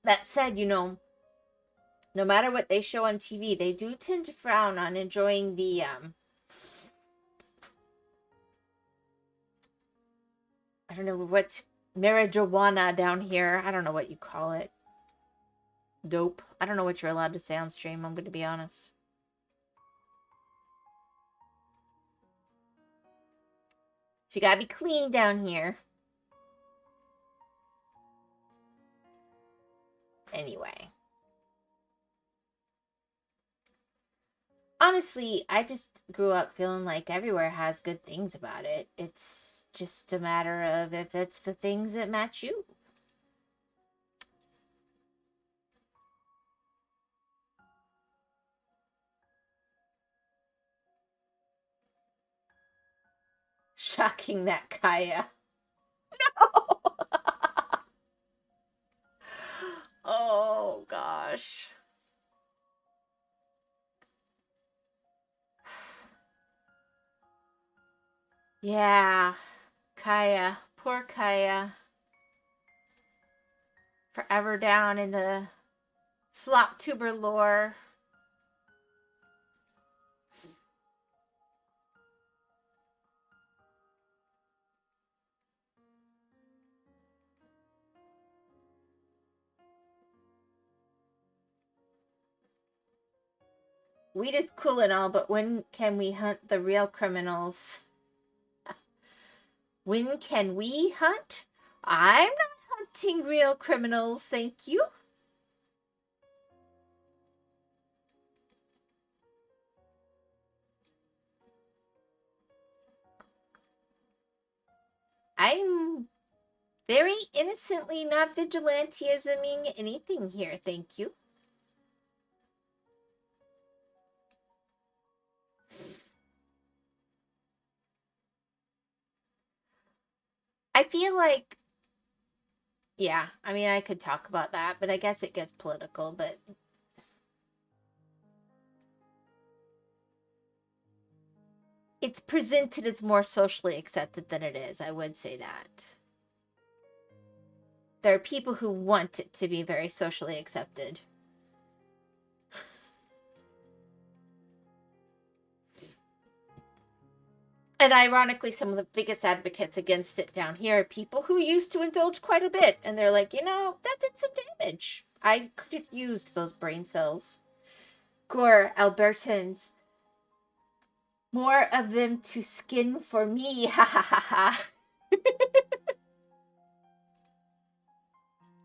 That said, no matter what they show on TV, they do tend to frown on enjoying the I don't know what marijuana down here. I don't know what you call it. Dope. I don't know what you're allowed to say on stream, I'm going to be honest. So you gotta be clean down here. Anyway. Honestly, I just grew up feeling like everywhere has good things about it. It's just a matter of if it's the things that match you. Shocking that Kaya. No! gosh. Yeah. Kaya. Poor Kaya. Forever down in the slop tuber lore. Weed is cool and all, but when can we hunt the real criminals? When can we hunt? I'm not hunting real criminals, thank you. I'm very innocently not vigilantisming anything here, thank you. I feel like, yeah, I mean, I could talk about that, but I guess it gets political, but it's presented as more socially accepted than it is. I would say that. There are people who want it to be very socially accepted. And ironically, some of the biggest advocates against it down here are people who used to indulge quite a bit. And they're like, that did some damage. I could have used those brain cells. Gore, Albertans. More of them to skin for me. Ha ha ha ha.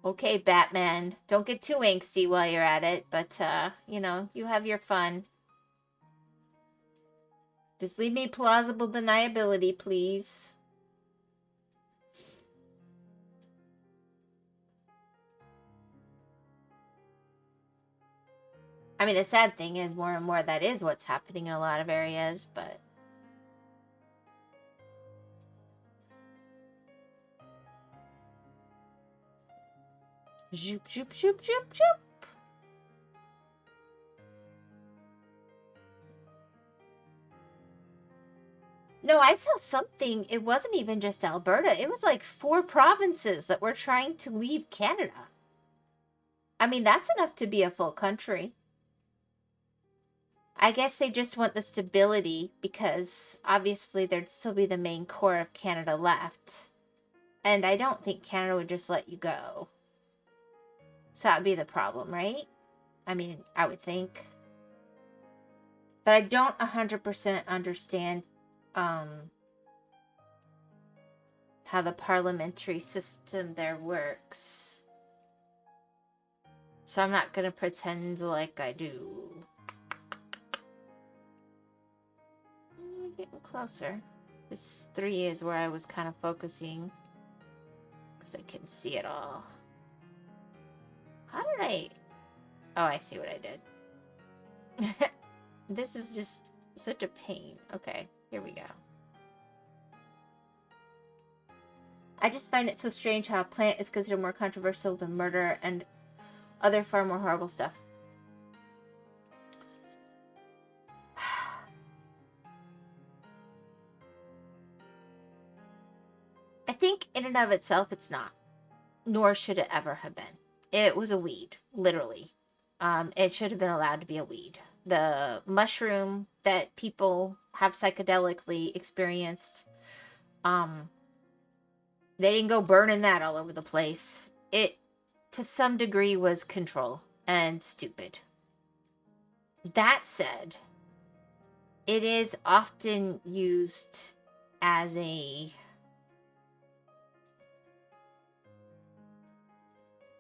Okay, Batman. Don't get too angsty while you're at it. But, you have your fun. Just leave me plausible deniability, please. I mean, the sad thing is more and more that is what's happening in a lot of areas, but... Zoop, zoop, zoop, zoop, zoop. No, I saw something. It wasn't even just Alberta. It was like 4 provinces that were trying to leave Canada. I mean, that's enough to be a full country. I guess they just want the stability because obviously there'd still be the main core of Canada left. And I don't think Canada would just let you go. So that would be the problem, right? I mean, I would think. But I don't 100% understand how the parliamentary system there works. So I'm not going to pretend like I do. We're getting closer. This 3 is where I was kind of focusing. Because I can see it all. How did I... Oh, I see what I did. This is just such a pain. Okay, here we go. I just find it so strange how a plant is considered more controversial than murder and other far more horrible stuff. I think in and of itself it's not. Nor should it ever have been. It was a weed, literally. It should have been allowed to be a weed. The mushroom that people have psychedelically experienced, they didn't go burning that all over the place. It, to some degree, was control and stupid. That said, it is often used as a...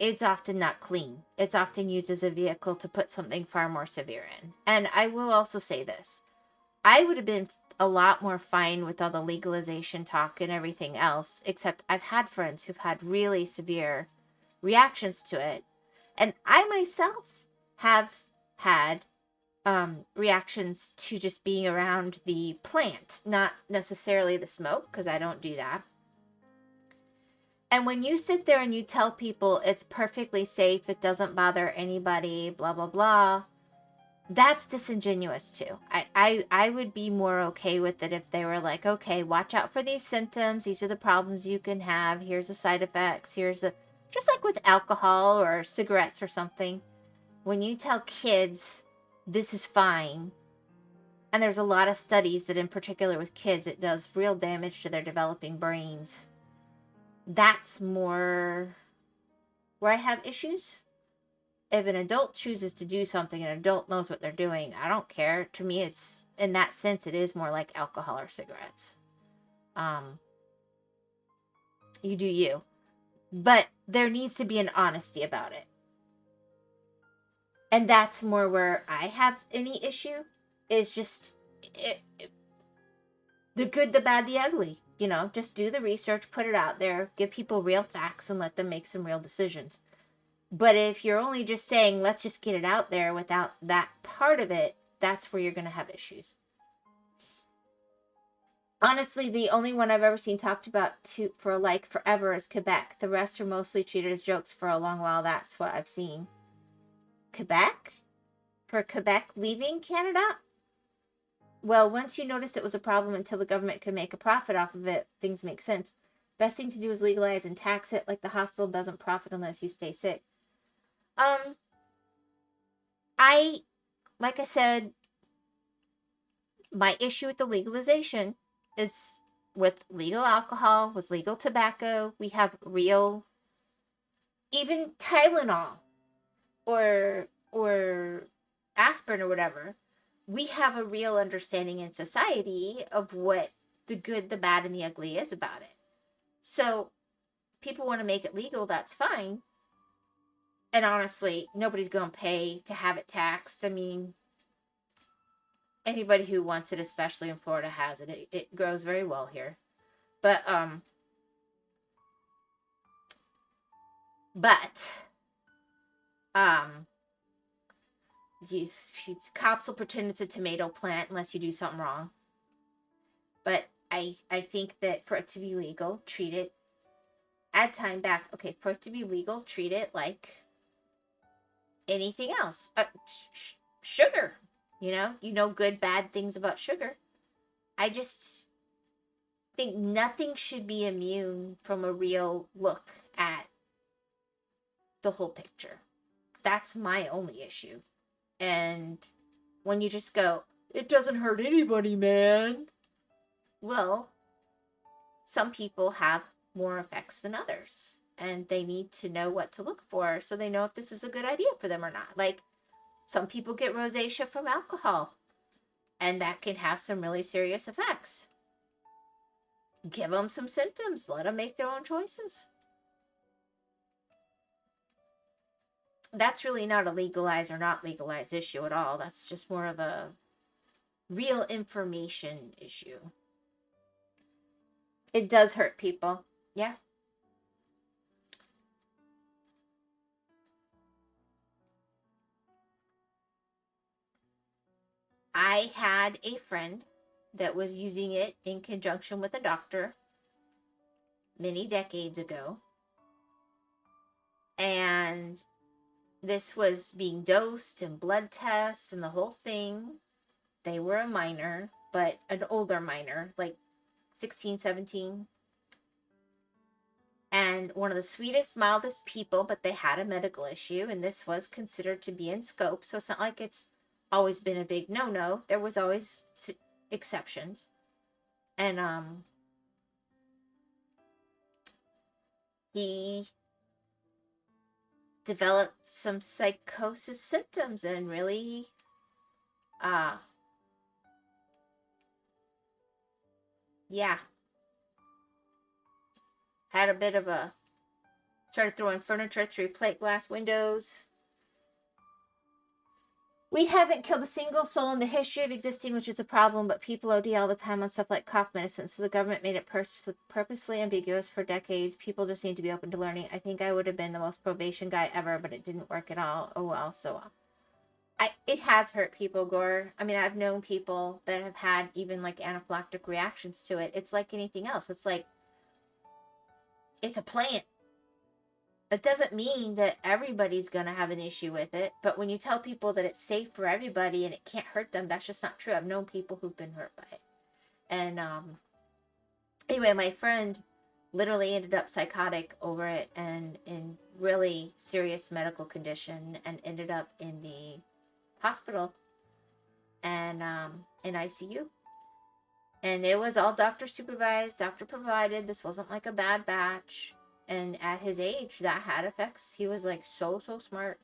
It's often not clean. It's often used as a vehicle to put something far more severe in. And I will also say this. I would have been a lot more fine with all the legalization talk and everything else, except I've had friends who've had really severe reactions to it. And I myself have had reactions to just being around the plant, not necessarily the smoke, because I don't do that. And when you sit there and you tell people it's perfectly safe, it doesn't bother anybody, blah, blah, blah, that's disingenuous too. I would be more okay with it if they were like, okay, watch out for these symptoms. These are the problems you can have. Here's the side effects. Just like with alcohol or cigarettes or something. When you tell kids this is fine, and there's a lot of studies that in particular with kids, it does real damage to their developing brains. That's more where I have issues. If an adult chooses to do something, an adult knows what they're doing, I don't care. To me, it's, in that sense, it is more like alcohol or cigarettes. You do you. But there needs to be an honesty about it. And that's more where I have any issue, is just the good, the bad, the ugly. You know, just do the research, put it out there, give people real facts, and let them make some real decisions. But if you're only just saying, let's just get it out there without that part of it, that's where you're going to have issues. Honestly, the only one I've ever seen talked about for like forever is Quebec. The rest are mostly treated as jokes for a long while. That's what I've seen. Quebec? For Quebec leaving Canada? Well, once you notice it was a problem until the government could make a profit off of it, things make sense. Best thing to do is legalize and tax it, like the hospital doesn't profit unless you stay sick. Like I said, my issue with the legalization is with legal alcohol, with legal tobacco. We have real, even Tylenol or aspirin or whatever. We have a real understanding in society of what the good, the bad, and the ugly is about it. So people want to make it legal, that's fine. And honestly, nobody's going to pay to have it taxed. I mean, anybody who wants it, especially in Florida, has it. It grows very well here. But cops will pretend it's a tomato plant unless you do something wrong. But I think that for it to be legal, treat it, add time back. Okay, for it to be legal, treat it like anything else. Sugar, you know good, bad things about sugar. I just think nothing should be immune from a real look at the whole picture. That's my only issue. And when you just go, it doesn't hurt anybody, man. Well, some people have more effects than others, and they need to know what to look for so they know if this is a good idea for them or not. Like, some people get rosacea from alcohol, and that can have some really serious effects. Give them some symptoms. Let them make their own choices. That's really not a legalize or not legalize issue at all. That's just more of a real information issue. It does hurt people. Yeah. I had a friend that was using it in conjunction with a doctor many decades ago. And this was being dosed and blood tests and the whole thing. They were a minor, but an older minor, like 16, 17. And one of the sweetest, mildest people, but they had a medical issue, and this was considered to be in scope. So it's not like it's always been a big no-no. There was always exceptions. And he developed some psychosis symptoms and really yeah, had a bit of a, started throwing furniture through plate glass windows. Weed hasn't killed a single soul in the history of existing, which is a problem, but people OD all the time on stuff like cough medicine, so the government made it purposely ambiguous for decades. People just need to be open to learning. I think I would have been the most probation guy ever, but it didn't work at all. Oh well, so it has hurt people, Gore. I mean, I've known people that have had even like anaphylactic reactions to it. It's like anything else. It's like It's a plant. That doesn't mean that everybody's going to have an issue with it. But when you tell people that it's safe for everybody and it can't hurt them, that's just not true. I've known people who've been hurt by it. And anyway, my friend literally ended up psychotic over it and in really serious medical condition and ended up in the hospital and in ICU. And it was all doctor supervised, doctor provided. This wasn't like a bad batch. And at his age, that had effects. He was like so smart.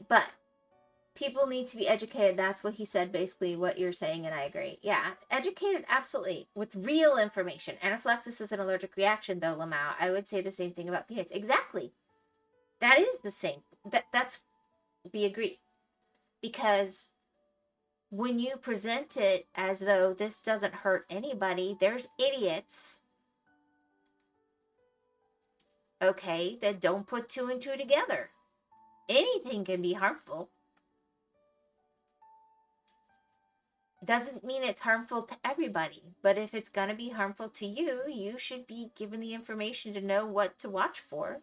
But people need to be educated. That's what he said, basically what you're saying, and I agree. Yeah, educated, absolutely, with real information. Anaphylaxis is an allergic reaction, though, Lamau. I would say the same thing about peanuts. Exactly. That is the same. We agree. Because when you present it as though this doesn't hurt anybody, there's idiots, okay, that don't put two and two together. Anything can be harmful. Doesn't mean it's harmful to everybody, but if it's going to be harmful to you, you should be given the information to know what to watch for.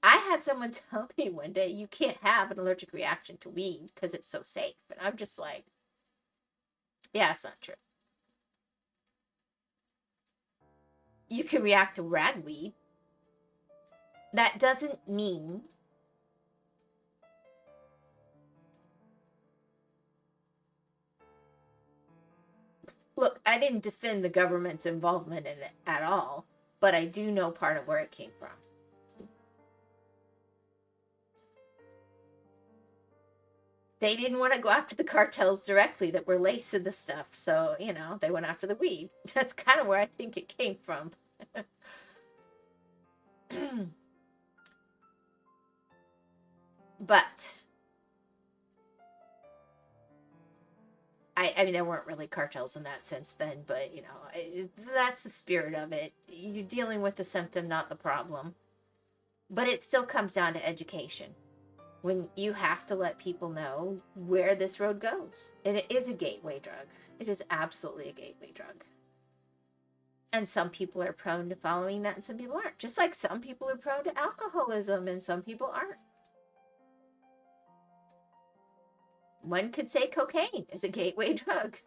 I had someone tell me one day, you can't have an allergic reaction to weed because it's so safe. And I'm just like, yeah, it's not true. You can react to ragweed. That doesn't mean look, I didn't defend the government's involvement in it at all, but I do know part of where it came from. They didn't want to go after the cartels directly that were lacing the stuff, so, they went after the weed. That's kind of where I think it came from. But I mean, there weren't really cartels in that sense then, but, that's the spirit of it. You're dealing with the symptom, not the problem. But it still comes down to education. When you have to let people know where this road goes. And it is a gateway drug. It is absolutely a gateway drug. And some people are prone to following that and some people aren't. Just like some people are prone to alcoholism and some people aren't. One could say cocaine is a gateway drug.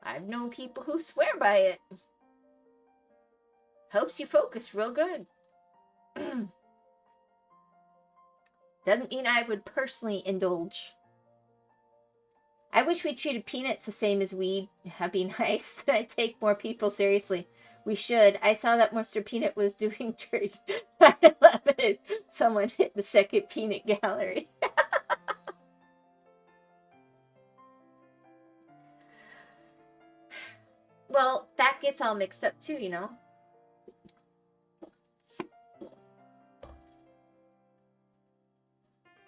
I've known people who swear by it. Helps you focus real good. Doesn't mean I would personally indulge. I wish we treated peanuts the same as weed. That'd be nice. I'd take more people seriously. We should. I saw that Mr. Peanut was doing church. I love it. Someone hit the second peanut gallery. Well, that gets all mixed up too,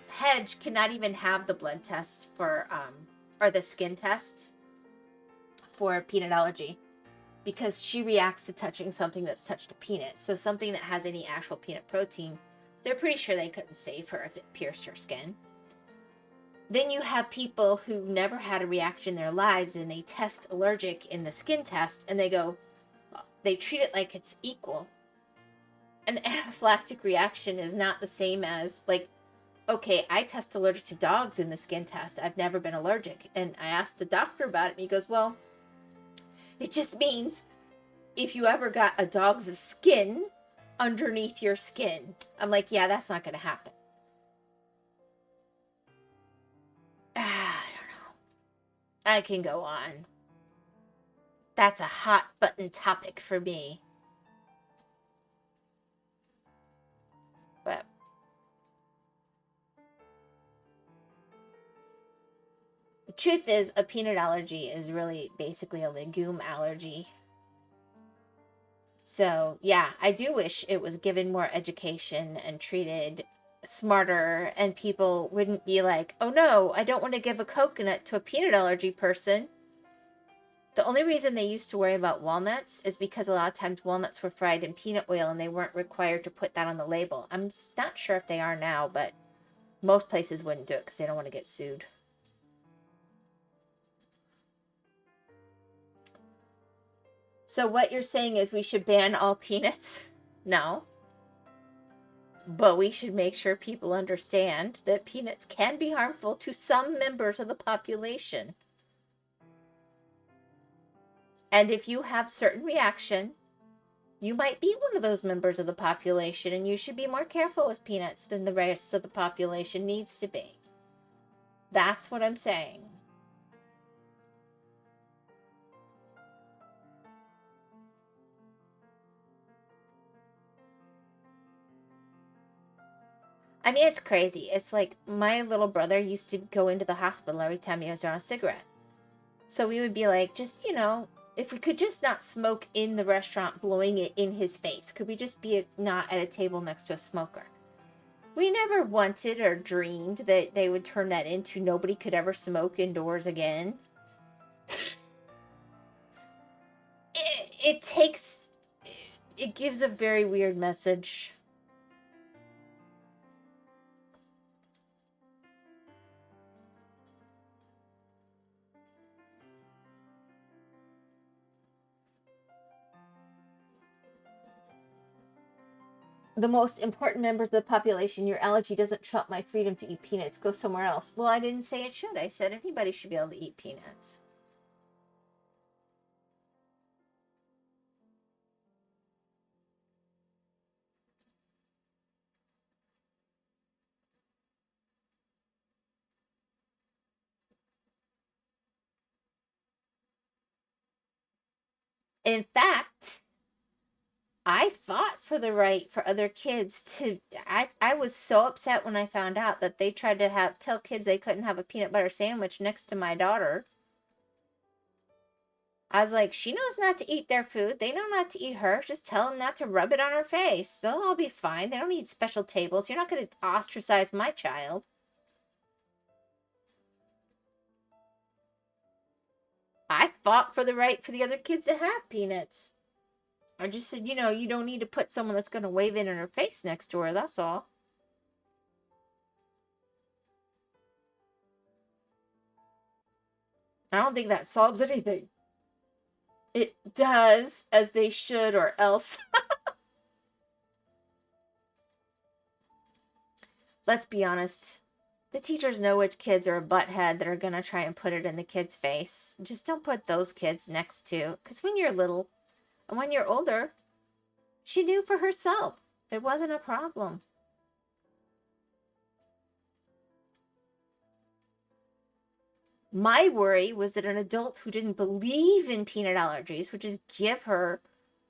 Hedge cannot even have the blood test for, or the skin test for peanut allergy because she reacts to touching something that's touched a peanut. So something that has any actual peanut protein, they're pretty sure they couldn't save her if it pierced her skin. Then you have people who never had a reaction in their lives and they test allergic in the skin test and they treat it like it's equal. An anaphylactic reaction is not the same as like, okay, I test allergic to dogs in the skin test. I've never been allergic. And I asked the doctor about it and he goes, well, it just means if you ever got a dog's skin underneath your skin. I'm like, yeah, that's not going to happen. I don't know. I can go on. That's a hot button topic for me. But the truth is, a peanut allergy is really basically a legume allergy. So, yeah, I do wish it was given more education and treated smarter and people wouldn't be like, oh no, I don't want to give a coconut to a peanut allergy person. The only reason they used to worry about walnuts is because a lot of times walnuts were fried in peanut oil and they weren't required to put that on the label. I'm not sure if they are now, but most places wouldn't do it because they don't want to get sued. So what you're saying is we should ban all peanuts? No. But we should make sure people understand that peanuts can be harmful to some members of the population. And if you have certain reaction, you might be one of those members of the population, and you should be more careful with peanuts than the rest of the population needs to be. That's what I'm saying. I mean, it's crazy. It's like my little brother used to go into the hospital every time he was on a cigarette. So we would be like, just, if we could just not smoke in the restaurant, blowing it in his face. Could we just be not at a table next to a smoker? We never wanted or dreamed that they would turn that into nobody could ever smoke indoors again. It gives a very weird message. The most important members of the population, your allergy doesn't trump my freedom to eat peanuts. Go somewhere else. Well, I didn't say it should. I said anybody should be able to eat peanuts. In fact, I fought for the right for other kids to. I was so upset when I found out that they tried to tell kids they couldn't have a peanut butter sandwich next to my daughter. I was like, she knows not to eat their food. They know not to eat hers. Just tell them not to rub it on her face. They'll all be fine. They don't need special tables. You're not going to ostracize my child. I fought for the right for the other kids to have peanuts. I just said, you don't need to put someone that's going to wave it in her face next to her. That's all. I don't think that solves anything. It does, as they should, or else. Let's be honest. The teachers know which kids are a butthead that are going to try and put it in the kid's face. Just don't put those kids next to. Because when you're little, and when you're older, she knew for herself. It wasn't a problem. My worry was that an adult who didn't believe in peanut allergies would just give her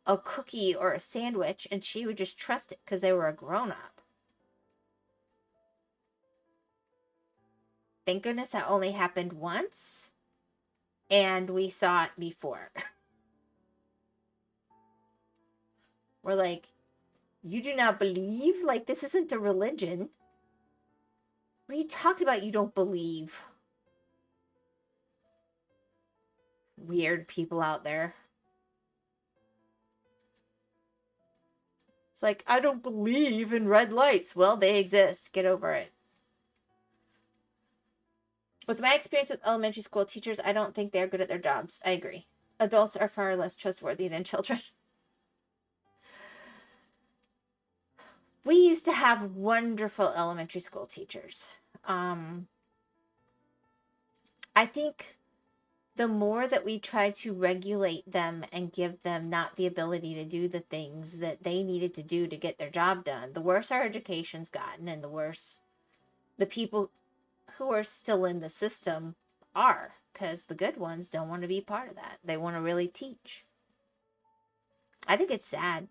a cookie or a sandwich and she would just trust it because they were a grown-up. Thank goodness that only happened once, and we saw it before. We're like, you do not believe? Like, this isn't a religion. What are you talking about you don't believe? Weird people out there. It's like, I don't believe in red lights. Well, they exist. Get over it. With my experience with elementary school teachers, I don't think they're good at their jobs. I agree. Adults are far less trustworthy than children. We used to have wonderful elementary school teachers. I think the more that we try to regulate them and give them not the ability to do the things that they needed to do to get their job done, the worse our education's gotten and the worse the people who are still in the system are, because the good ones don't want to be part of that. They want to really teach. I think it's sad,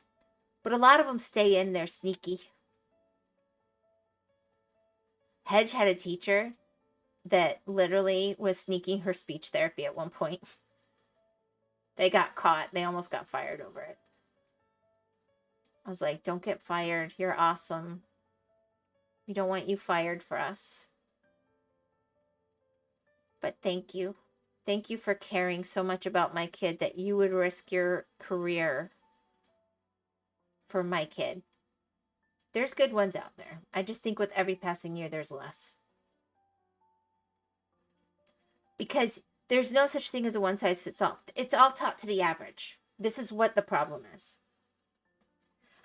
but a lot of them stay in there sneaky. Hedge had a teacher that literally was sneaking her speech therapy at one point. They got caught. They almost got fired over it. I was like, don't get fired. You're awesome. We don't want you fired for us. But thank you. Thank you for caring so much about my kid that you would risk your career for my kid. There's good ones out there. I just think with every passing year, there's less. Because there's no such thing as a one-size-fits-all. It's all taught to the average. This is what the problem is.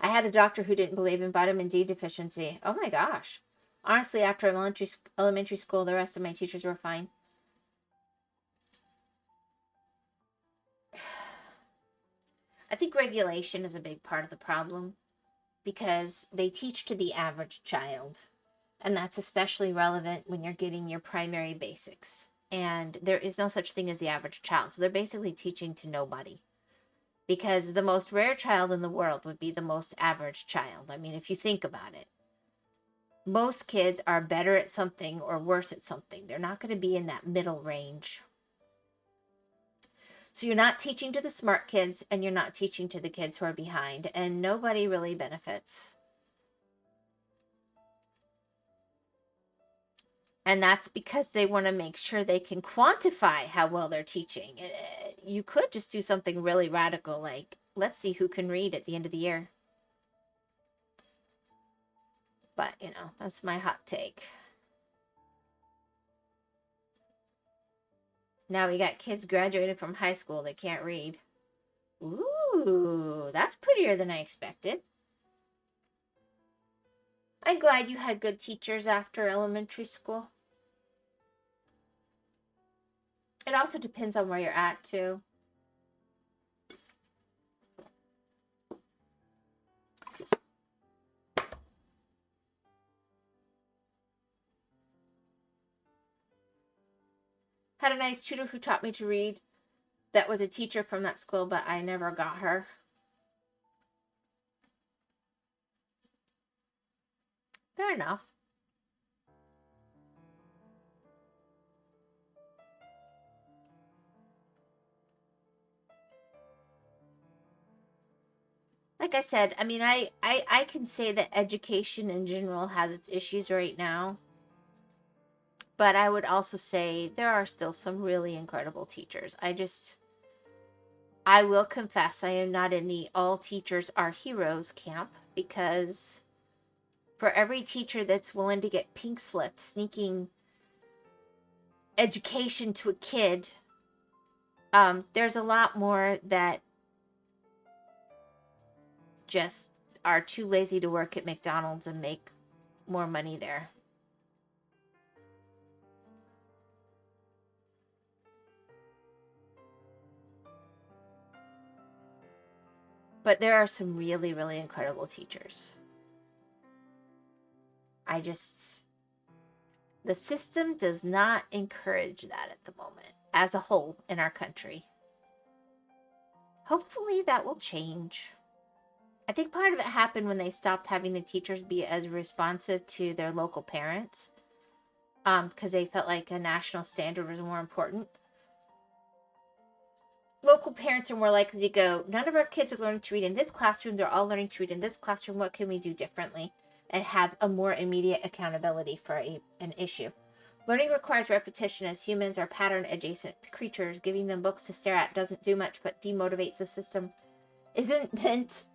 I had a doctor who didn't believe in vitamin D deficiency. Oh my gosh. Honestly, after elementary school, the rest of my teachers were fine. I think regulation is a big part of the problem because they teach to the average child. And that's especially relevant when you're getting your primary basics. And there is no such thing as the average child. So they're basically teaching to nobody. Because the most rare child in the world would be the most average child. I mean, if you think about it. Most kids are better at something or worse at something. They're not going to be in that middle range. So you're not teaching to the smart kids and you're not teaching to the kids who are behind. And nobody really benefits. And that's because they want to make sure they can quantify how well they're teaching. You could just do something really radical, like, let's see who can read at the end of the year. But, that's my hot take. Now we got kids graduated from high school that can't read. Ooh, that's prettier than I expected. I'm glad you had good teachers after elementary school. It also depends on where you're at, too. Had a nice tutor who taught me to read. That was a teacher from that school, but I never got her. Fair enough. Like I said, I mean, I can say that education in general has its issues right now. But I would also say there are still some really incredible teachers. I will confess I am not in the all teachers are heroes camp, because for every teacher that's willing to get pink slipped sneaking education to a kid, there's a lot more that just are too lazy to work at McDonald's and make more money there. But there are some really, really incredible teachers. The system does not encourage that at the moment, as a whole in our country. Hopefully that will change. I think part of it happened when they stopped having the teachers be as responsive to their local parents, because they felt like a national standard was more important. Local parents are more likely to go, none of our kids are learning to read in this classroom. They're all learning to read in this classroom. What can we do differently? And have a more immediate accountability for an issue. Learning requires repetition, as humans are pattern-adjacent creatures. Giving them books to stare at doesn't do much, but demotivates the system. Isn't meant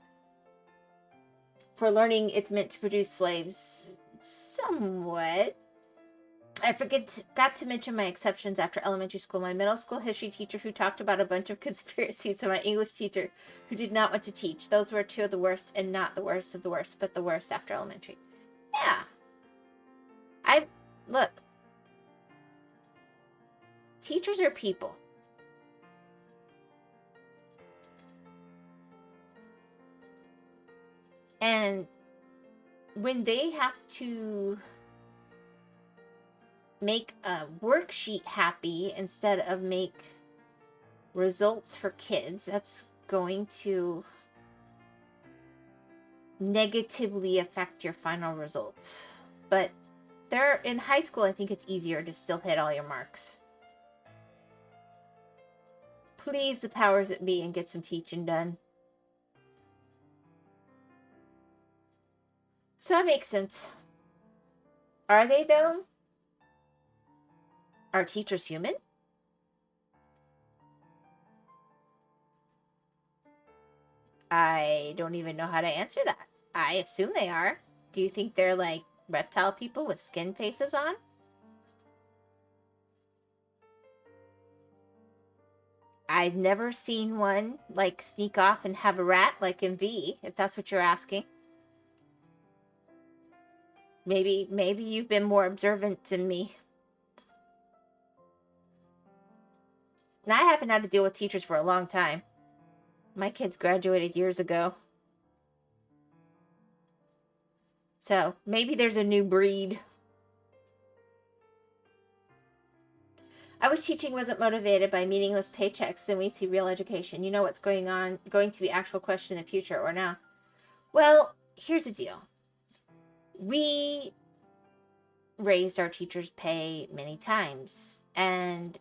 for learning, it's meant to produce slaves. Somewhat. I got to mention my exceptions after elementary school. My middle school history teacher who talked about a bunch of conspiracies, and my English teacher who did not want to teach. Those were two of the worst, and not the worst of the worst, but the worst after elementary. Yeah. Look. Teachers are people. And when they have to make a worksheet happy instead of make results for kids, that's going to negatively affect your final results. But in high school, I think it's easier to still hit all your marks. Please, the powers that be, and get some teaching done. So that makes sense. Are they, though? Are teachers human? I don't even know how to answer that. I assume they are. Do you think they're like reptile people with skin faces on? I've never seen one like sneak off and have a rat like in V, if that's what you're asking. Maybe you've been more observant than me. And I haven't had to deal with teachers for a long time. My kids graduated years ago. So maybe there's a new breed. I was teaching wasn't motivated by meaningless paychecks, then we see real education. You know what's going to be actual question in the future or now. Well, here's the deal. We raised our teachers' pay many times, and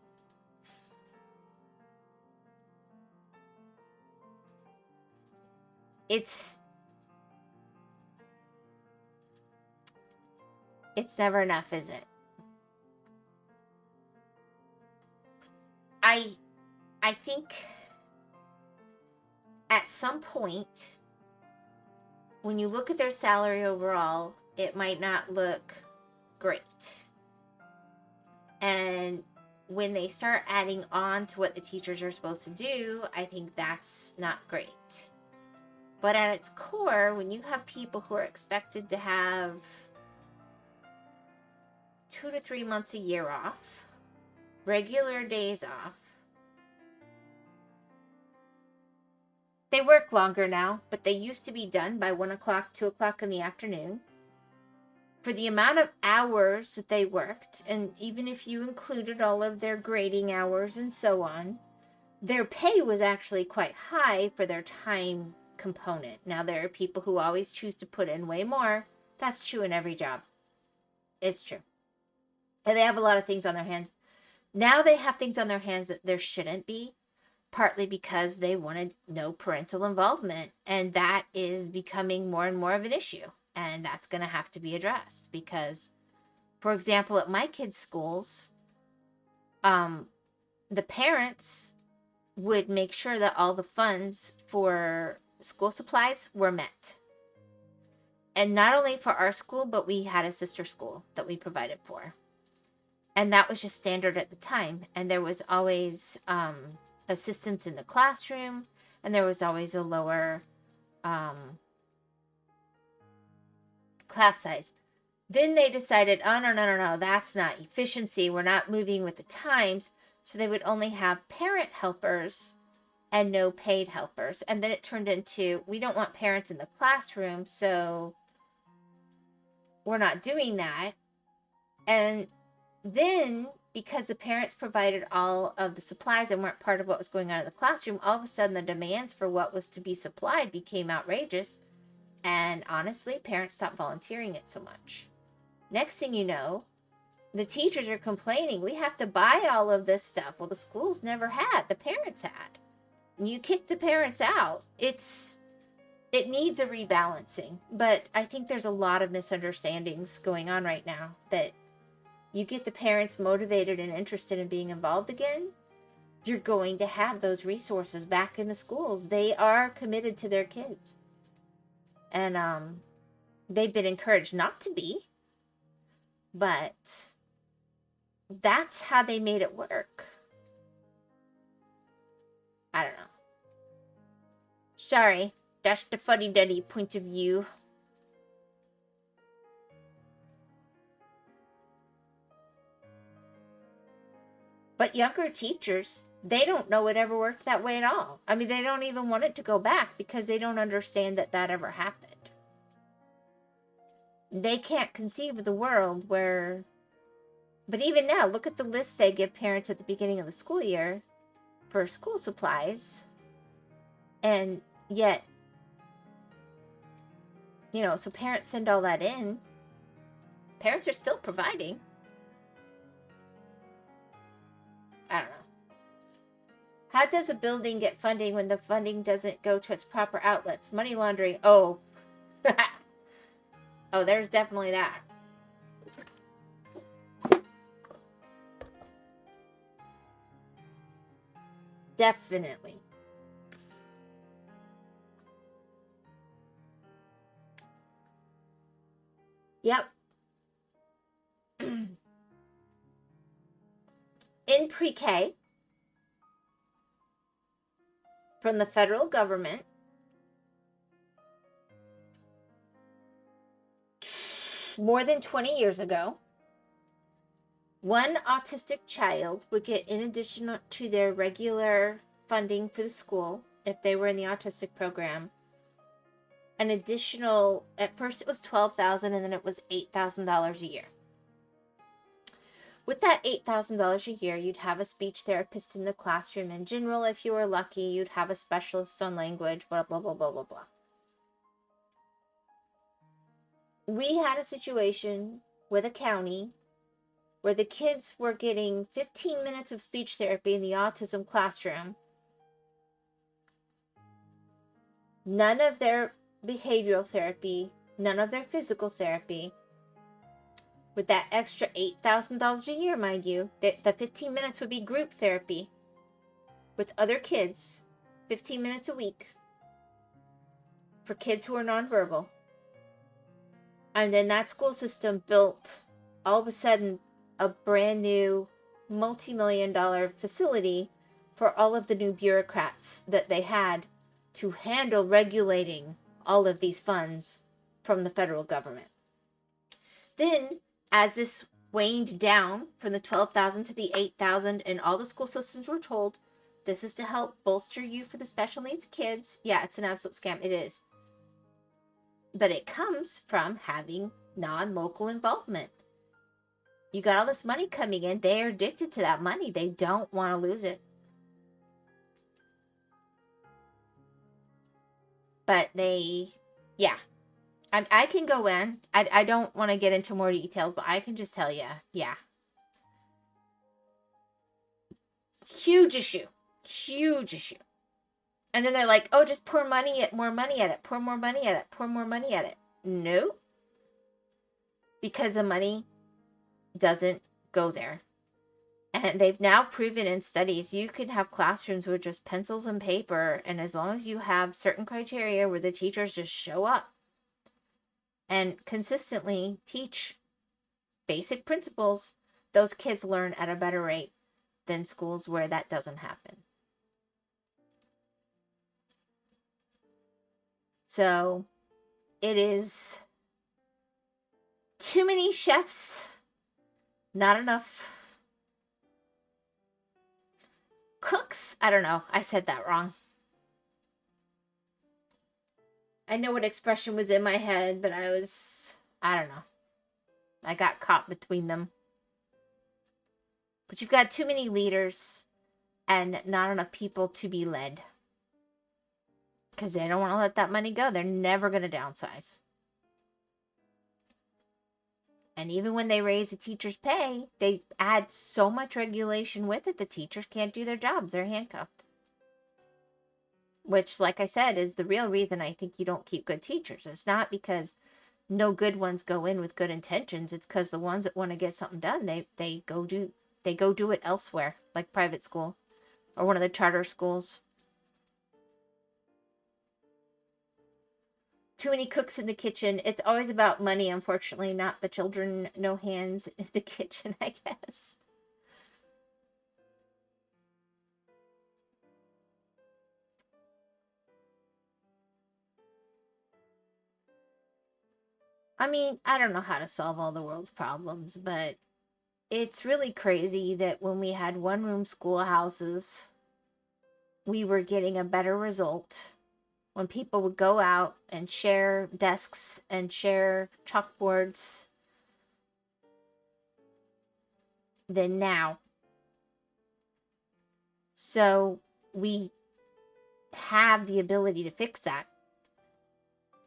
it's never enough, is it? I think at some point, when you look at their salary overall, it might not look great. And when they start adding on to what the teachers are supposed to do, I think that's not great. But at its core, when you have people who are expected to have 2 to 3 months a year off, regular days off, they work longer now, but they used to be done by 1 o'clock, 2 o'clock in the afternoon. For the amount of hours that they worked, and even if you included all of their grading hours and so on, their pay was actually quite high for their time component. Now, there are people who always choose to put in way more. That's true in every job. It's true. And they have a lot of things on their hands. Now they have things on their hands that there shouldn't be, partly because they wanted no parental involvement. And that is becoming more and more of an issue. And that's going to have to be addressed because, for example, at my kids' schools, the parents would make sure that all the funds for school supplies were met. And not only for our school, but we had a sister school that we provided for. And that was just standard at the time. And there was always assistance in the classroom, and there was always a lower class size. Then they decided, oh, no, that's not efficiency. We're not moving with the times. So they would only have parent helpers and no paid helpers. And then it turned into, we don't want parents in the classroom, so we're not doing that. And then, because the parents provided all of the supplies and weren't part of what was going on in the classroom, all of a sudden the demands for what was to be supplied became outrageous. And honestly, parents stopped volunteering it so much. Next thing you know, the teachers are complaining, we have to buy all of this stuff. Well, the schools never had, the parents had. And you kick the parents out. It needs a rebalancing. But I think there's a lot of misunderstandings going on right now that you get the parents motivated and interested in being involved again, you're going to have those resources back in the schools. They are committed to their kids. And they've been encouraged not to be. But that's how they made it work. I don't know. Sorry, that's the fuddy-duddy point of view. But younger teachers, they don't know it ever worked that way at all. I mean, they don't even want it to go back because they don't understand that that ever happened. They can't conceive of the world where... But even now, look at the list they give parents at the beginning of the school year for school supplies. And yet, you know, so parents send all that in. Parents are still providing. I don't know. How does a building get funding when the funding doesn't go to its proper outlets? Money laundering. Oh. Oh, there's definitely that. Definitely. Yep. In pre-K, from the federal government more than 20 years ago. One autistic child would get, in addition to their regular funding for the school, if they were in the autistic program, an additional, at first it was $12,000 and then it was $8,000 a year. With that $8,000 a year, you'd have a speech therapist in the classroom. In general, if you were lucky, you'd have a specialist on language, blah, blah, blah, blah, blah, blah. We had a situation with a county where the kids were getting 15 minutes of speech therapy in the autism classroom. None of their behavioral therapy, none of their physical therapy. With that extra $8,000 a year, mind you, the 15 minutes would be group therapy with other kids, 15 minutes a week for kids who are nonverbal. And then that school system built, all of a sudden, a brand new multi-million-dollar facility for all of the new bureaucrats that they had to handle regulating all of these funds from the federal government. Then, as this waned down from the 12,000 to the 8,000, and all the school systems were told, this is to help bolster you for the special needs kids. Yeah, it's an absolute scam. It is. But it comes from having non-local involvement. You got all this money coming in. They are addicted to that money. They don't want to lose it. But yeah. I can go in. I don't want to get into more details, but I can just tell you, yeah. Huge issue. Huge issue. And then they're like, oh, just pour more money at it, pour more money at it, pour more money at it. No. Because the money doesn't go there. And they've now proven in studies you can have classrooms with just pencils and paper, and as long as you have certain criteria where the teachers just show up and consistently teach basic principles, those kids learn at a better rate than schools where that doesn't happen. So it is too many chefs, not enough cooks. I don't know. I said that wrong. I know what expression was in my head, but I don't know. I got caught between them. But you've got too many leaders and not enough people to be led. Because they don't want to let that money go. They're never going to downsize. And even when they raise the teacher's pay, they add so much regulation with it, the teachers can't do their jobs. They're handcuffed. Which, like I said, is the real reason I think you don't keep good teachers. It's not because no good ones go in with good intentions. It's because the ones that want to get something done, they go do it elsewhere, like private school or one of the charter schools. Too many cooks in the kitchen. It's always about money, unfortunately, not the children. No hands in the kitchen, I guess. I mean, I don't know how to solve all the world's problems, but it's really crazy that when we had one-room schoolhouses, we were getting a better result. When people would go out and share desks and share chalkboards than now. So we have the ability to fix that.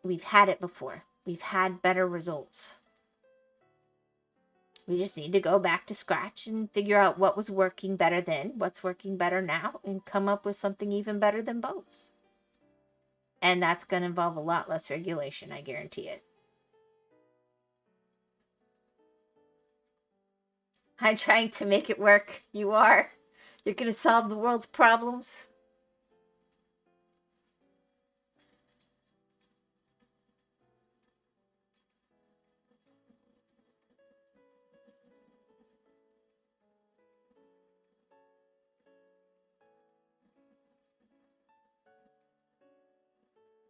We've had it before. We've had better results. We just need to go back to scratch and figure out what was working better then, what's working better now, and come up with something even better than both. And that's going to involve a lot less regulation, I guarantee it. I'm trying to make it work. You are. You're going to solve the world's problems.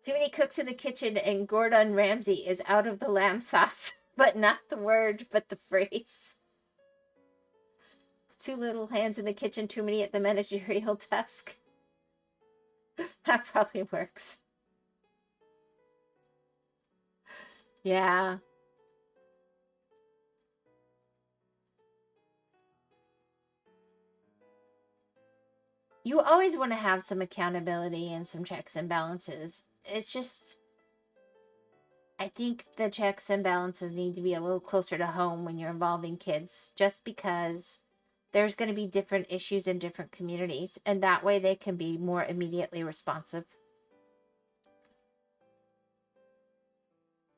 Too many cooks in the kitchen, and Gordon Ramsay is out of the lamb sauce. But not the word, but the phrase. Too little hands in the kitchen, too many at the managerial desk. That probably works. Yeah. You always want to have some accountability and some checks and balances. It's just, I think the checks and balances need to be a little closer to home when you're involving kids, just because there's going to be different issues in different communities, and that way they can be more immediately responsive.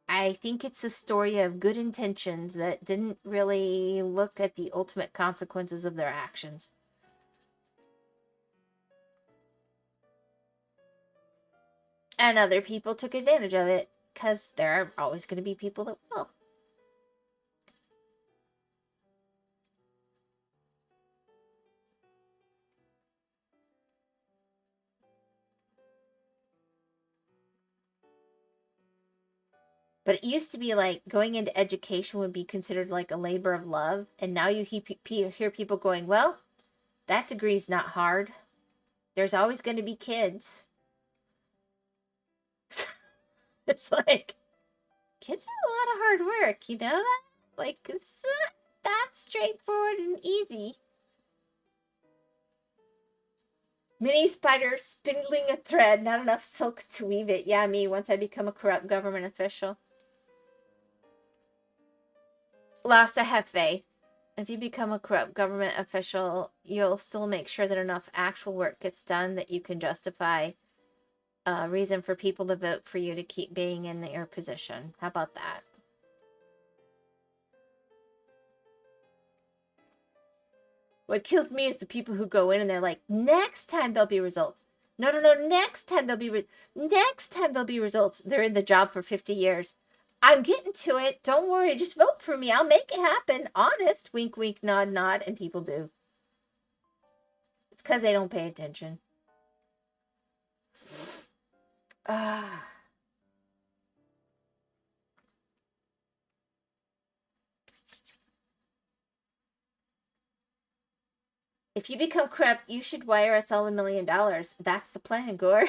I think it's a story of good intentions that didn't really look at the ultimate consequences of their actions. And other people took advantage of it, because there are always going to be people that will. But it used to be like going into education would be considered like a labor of love. And now you hear people going, well, that degree's not hard. There's always going to be kids. It's like, kids are a lot of hard work, you know that? Like, it's not that straightforward and easy. Mini spider spindling a thread, not enough silk to weave it. Yeah, me, once I become a corrupt government official. Lost, I have faith. If you become a corrupt government official, you'll still make sure that enough actual work gets done that you can justify a reason for people to vote for you to keep being in your position. How about that? What kills me is the people who go in and they're like, next time there'll be results. No, next time there'll be results. They're in the job for 50 years. I'm getting to it. Don't worry. Just vote for me. I'll make it happen. Honest. Wink, wink, nod, nod. And people do. It's because they don't pay attention. If you become corrupt, you should wire us all $1 million. That's the plan, Gore.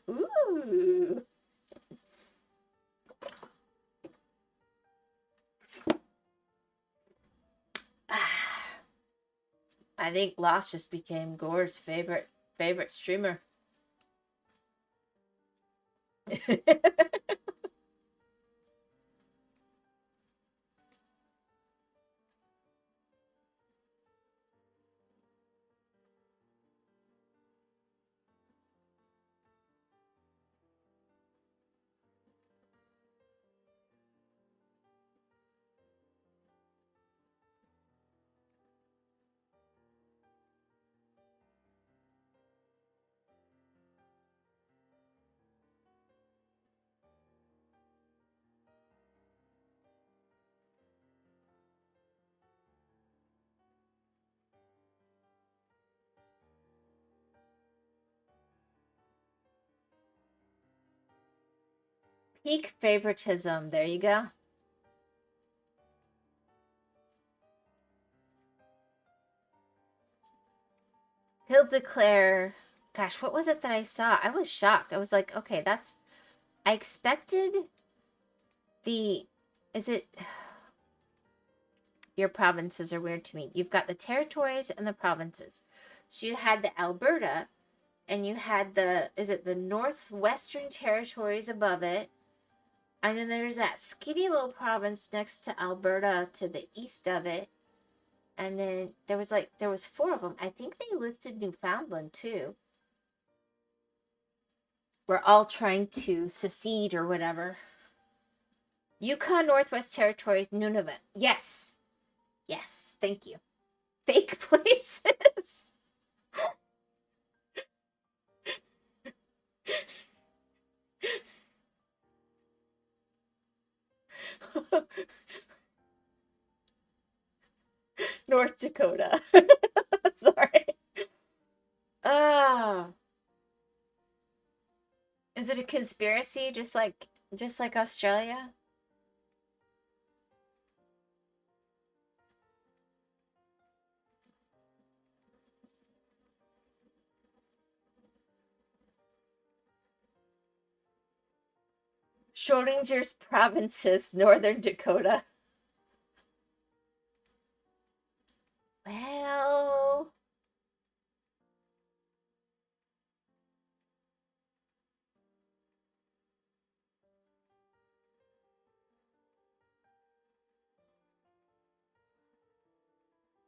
Ooh. I think Lost just became Gore's favorite streamer. Peak favoritism. There you go. He'll declare, gosh, what was it that I saw? I was shocked. I was like, okay, I expected your provinces are weird to me. You've got the territories and the provinces. So you had the Alberta, and you had the Northwestern Territories above it. And then there's that skinny little province next to Alberta to the east of it. And then there was 4 of them. I think they listed Newfoundland too. We're all trying to secede or whatever. Yukon, Northwest Territories, Nunavut. Yes. Yes. Thank you. Fake places. North Dakota. Sorry. Oh. Is Is it a conspiracy just like Australia? Schrodinger's provinces, Northern Dakota. Well,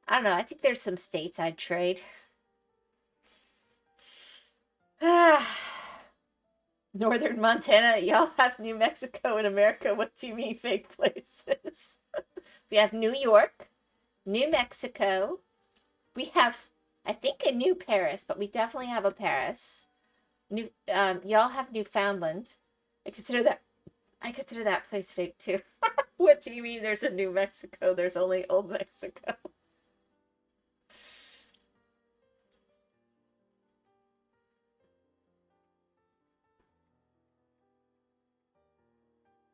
I don't know. I think there's some states I'd trade. Northern Montana, y'all have New Mexico in America. What do you mean fake places? We have New York, New Mexico. We have, I think, a New Paris, but we definitely have a Paris. Y'all have Newfoundland. I consider that place fake too. What do you mean? There's a New Mexico. There's only Old Mexico.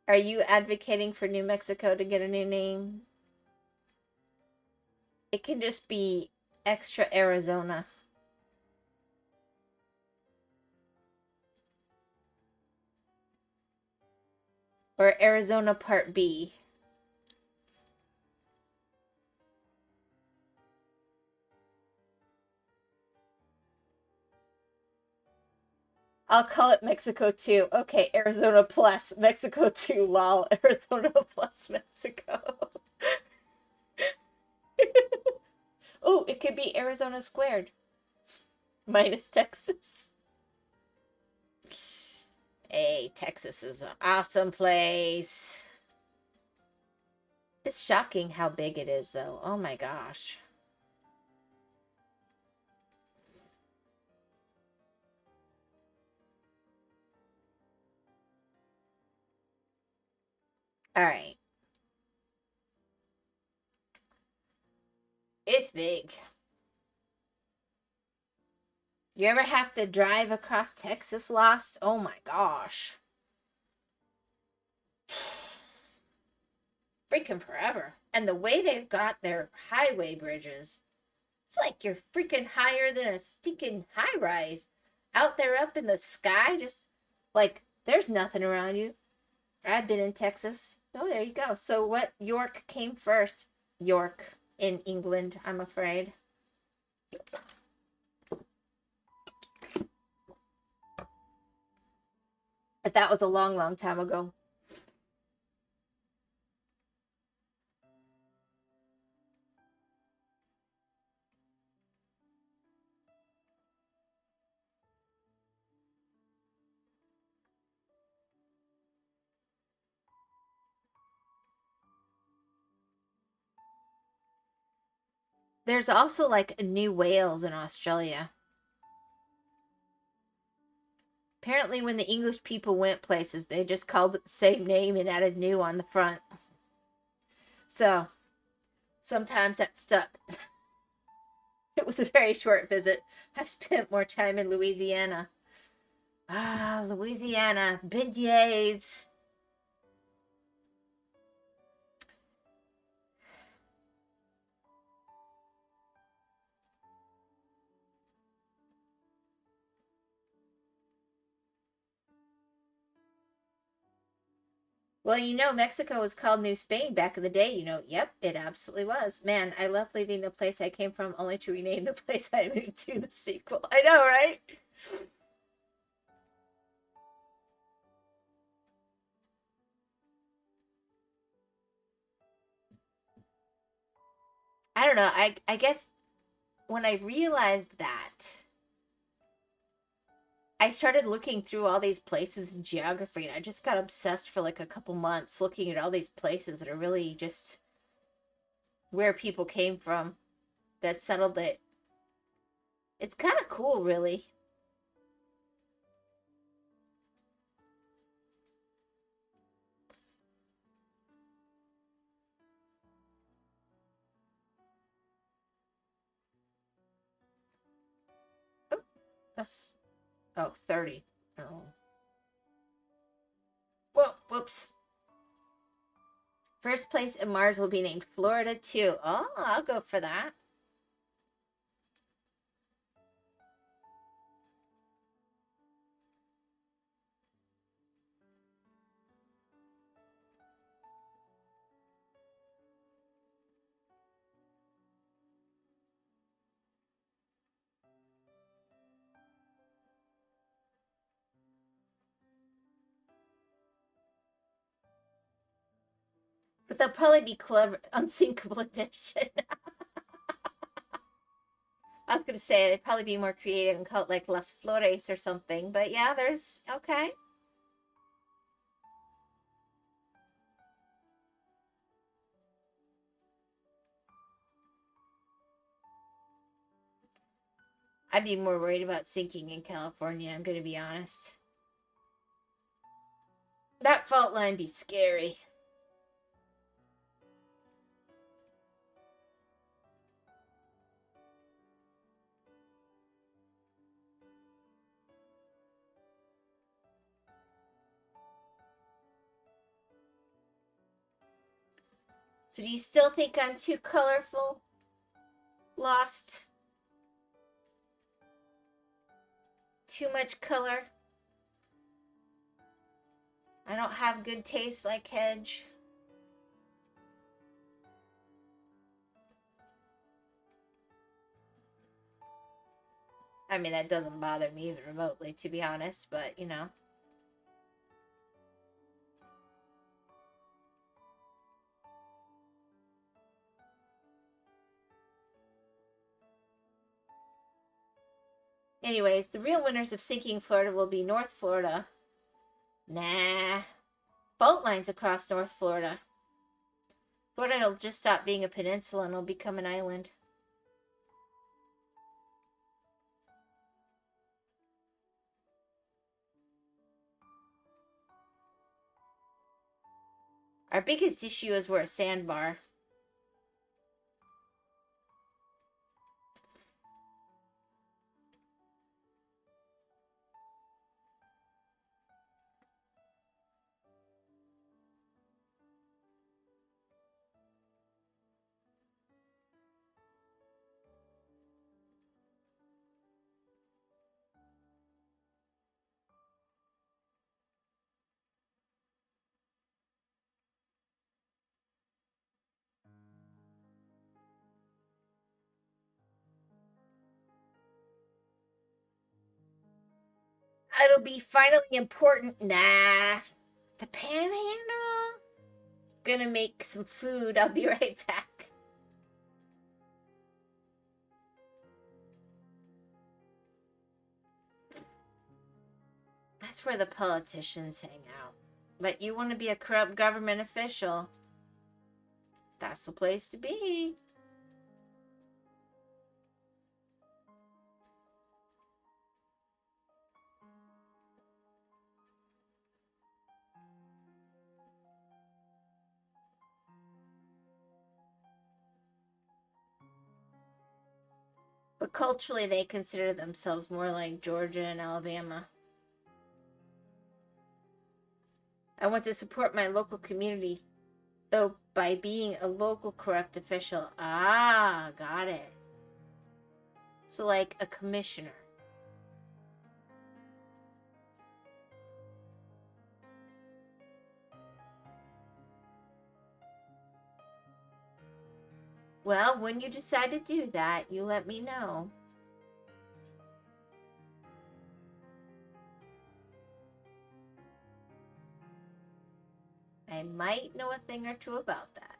Are you advocating for New Mexico to get a new name? It can just be extra Arizona. Or Arizona Part B. I'll call it Mexico 2. Okay, Arizona plus Mexico 2, lol. Arizona plus Mexico. Oh, it could be Arizona squared. Minus Texas. Hey, Texas is an awesome place. It's shocking how big it is, though. Oh my gosh. All right. It's big. You ever have to drive across Texas lost? Oh my gosh. Freaking forever. And the way they've got their highway bridges, it's like you're freaking higher than a stinking high rise. Out there up in the sky, just like there's nothing around you. I've been in Texas. Oh, there you go. So what York came first? York in England, I'm afraid. But that was a long, long time ago. There's also like New Wales in Australia. Apparently, when the English people went places, they just called it the same name and added new on the front. So sometimes that stuck. It was a very short visit. I've spent more time in Louisiana. Ah, Louisiana, beignets. Well, Mexico was called New Spain back in the day. Yep, it absolutely was. Man, I love leaving the place I came from only to rename the place I moved to the sequel. I know, right? I don't know. I guess when I realized that, I started looking through all these places in geography, and I just got obsessed for like a couple months looking at all these places that are really just where people came from that settled it. It's kind of cool, really. Oh, that's 30. Oh. Whoops. First place in Mars will be named Florida, too. Oh, I'll go for that. But they'll probably be clever. Unsinkable edition. I was going to say they'd probably be more creative and call it like Las Flores or something. But yeah, there's... Okay. I'd be more worried about sinking in California, I'm going to be honest. That fault line be scary. So do you still think I'm too colorful? Lost? Too much color? I don't have good taste like Hedge. I mean, that doesn't bother me even remotely, to be honest, but, you know. Anyways, the real winners of sinking Florida will be North Florida. Nah. Fault lines across North Florida. Florida will just stop being a peninsula and will become an island. Our biggest issue is we're a sandbar. It'll be finally important. Nah. The Panhandle? Gonna make some food. I'll be right back. That's where the politicians hang out. But you want to be a corrupt government official, that's the place to be. But culturally, they consider themselves more like Georgia and Alabama. I want to support my local community, though, by being a local corrupt official. Ah, got it. So, like a commissioner. Well, when you decide to do that, you let me know. I might know a thing or two about that.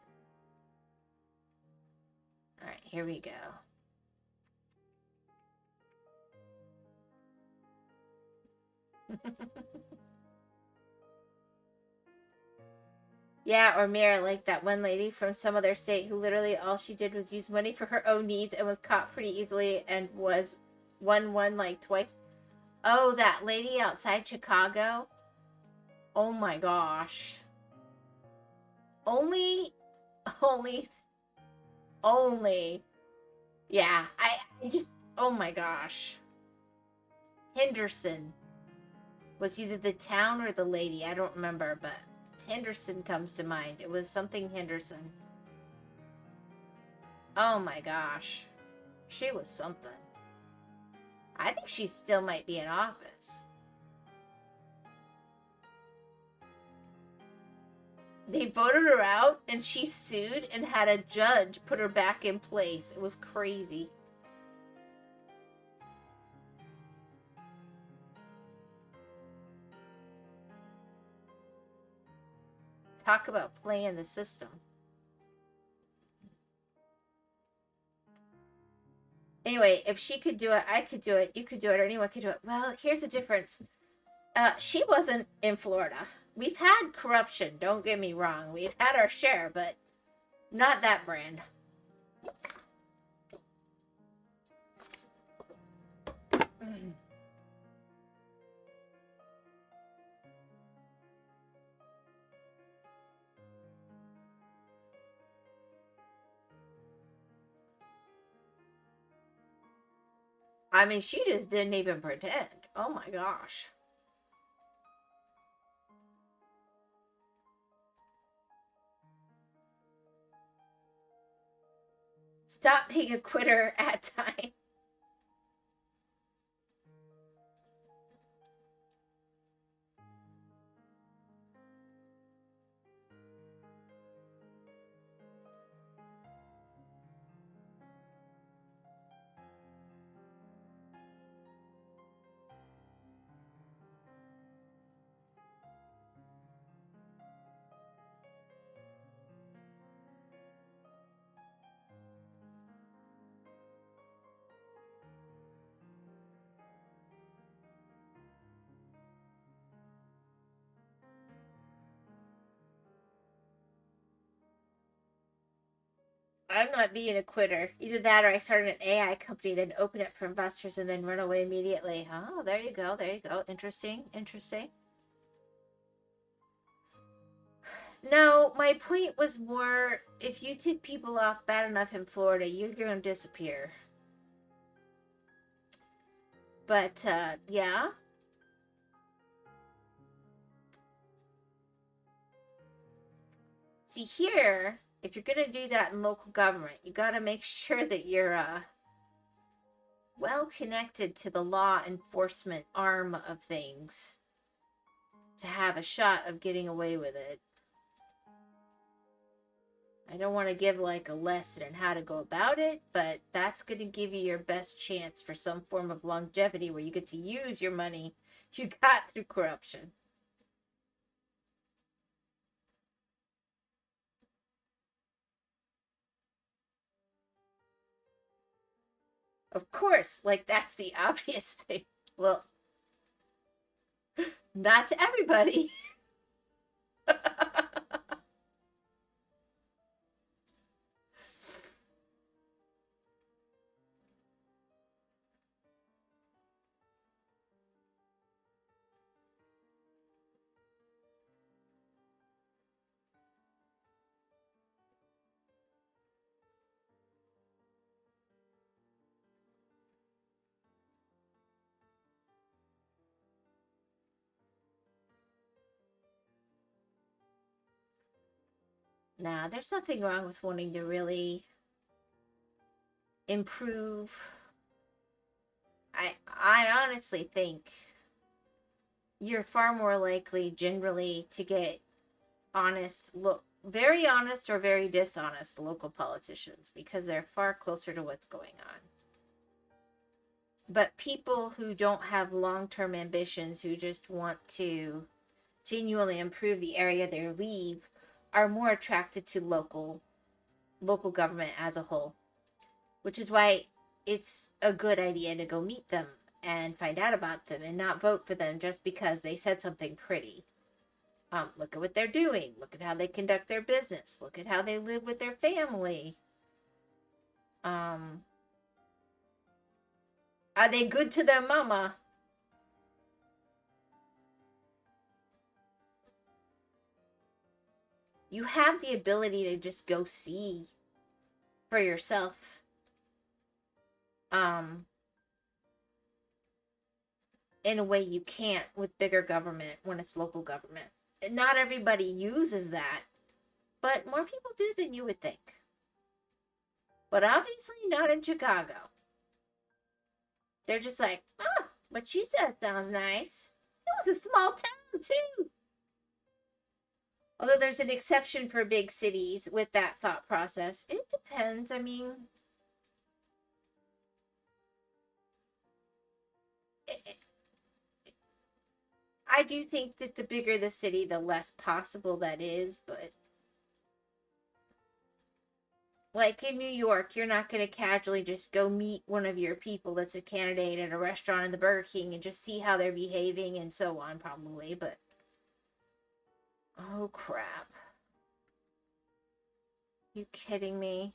All right, here we go. Yeah, or Mira, like that one lady from some other state who literally all she did was use money for her own needs and was caught pretty easily and was won like twice. Oh, that lady outside Chicago. Oh my gosh. Only. Yeah, I just, oh my gosh. Henderson was either the town or the lady. I don't remember, but Henderson comes to mind. It was something Henderson. Oh my gosh. She was something. I think she still might be in office. They voted her out and she sued and had a judge put her back in place. It was crazy. Talk about playing the system. Anyway, if she could do it, I could do it, you could do it, or anyone could do it. Well, here's the difference. She wasn't in Florida. We've had corruption, don't get me wrong. We've had our share, but not that brand. I mean, she just didn't even pretend. Oh my gosh. Stop being a quitter at Thyme. I'm not being a quitter. Either that or I started an AI company, then open it for investors, and then run away immediately. Oh, there you go. There you go. Interesting. Interesting. No, my point was more if you tick people off bad enough in Florida, you're going to disappear. But, yeah. See, here, if you're going to do that in local government, you got to make sure that you're well connected to the law enforcement arm of things to have a shot of getting away with it. I don't want to give like a lesson on how to go about it, but that's going to give you your best chance for some form of longevity where you get to use your money you got through corruption. Of course, like that's the obvious thing. Well, not to everybody. Nah, there's nothing wrong with wanting to really improve. I honestly think you're far more likely generally to get very honest or very dishonest local politicians because they're far closer to what's going on. But people who don't have long-term ambitions, who just want to genuinely improve the area they leave, are more attracted to local government as a whole, which is why it's a good idea to go meet them and find out about them and not vote for them just because they said something pretty. Look at what they're doing. Look at how they conduct their business. Look at how they live with their family. Are they good to their mama? You have the ability to just go see for yourself. In a way you can't with bigger government when it's local government. not everybody uses that, but more people do than you would think. But obviously not in Chicago. They're just like, oh, what she says sounds nice. It was a small town, too. Although there's an exception for big cities with that thought process. It depends. I mean, I do think that the bigger the city, the less possible that is, but like in New York, you're not going to casually just go meet one of your people that's a candidate at a restaurant in the Burger King and just see how they're behaving and so on, probably, but oh crap. You kidding me?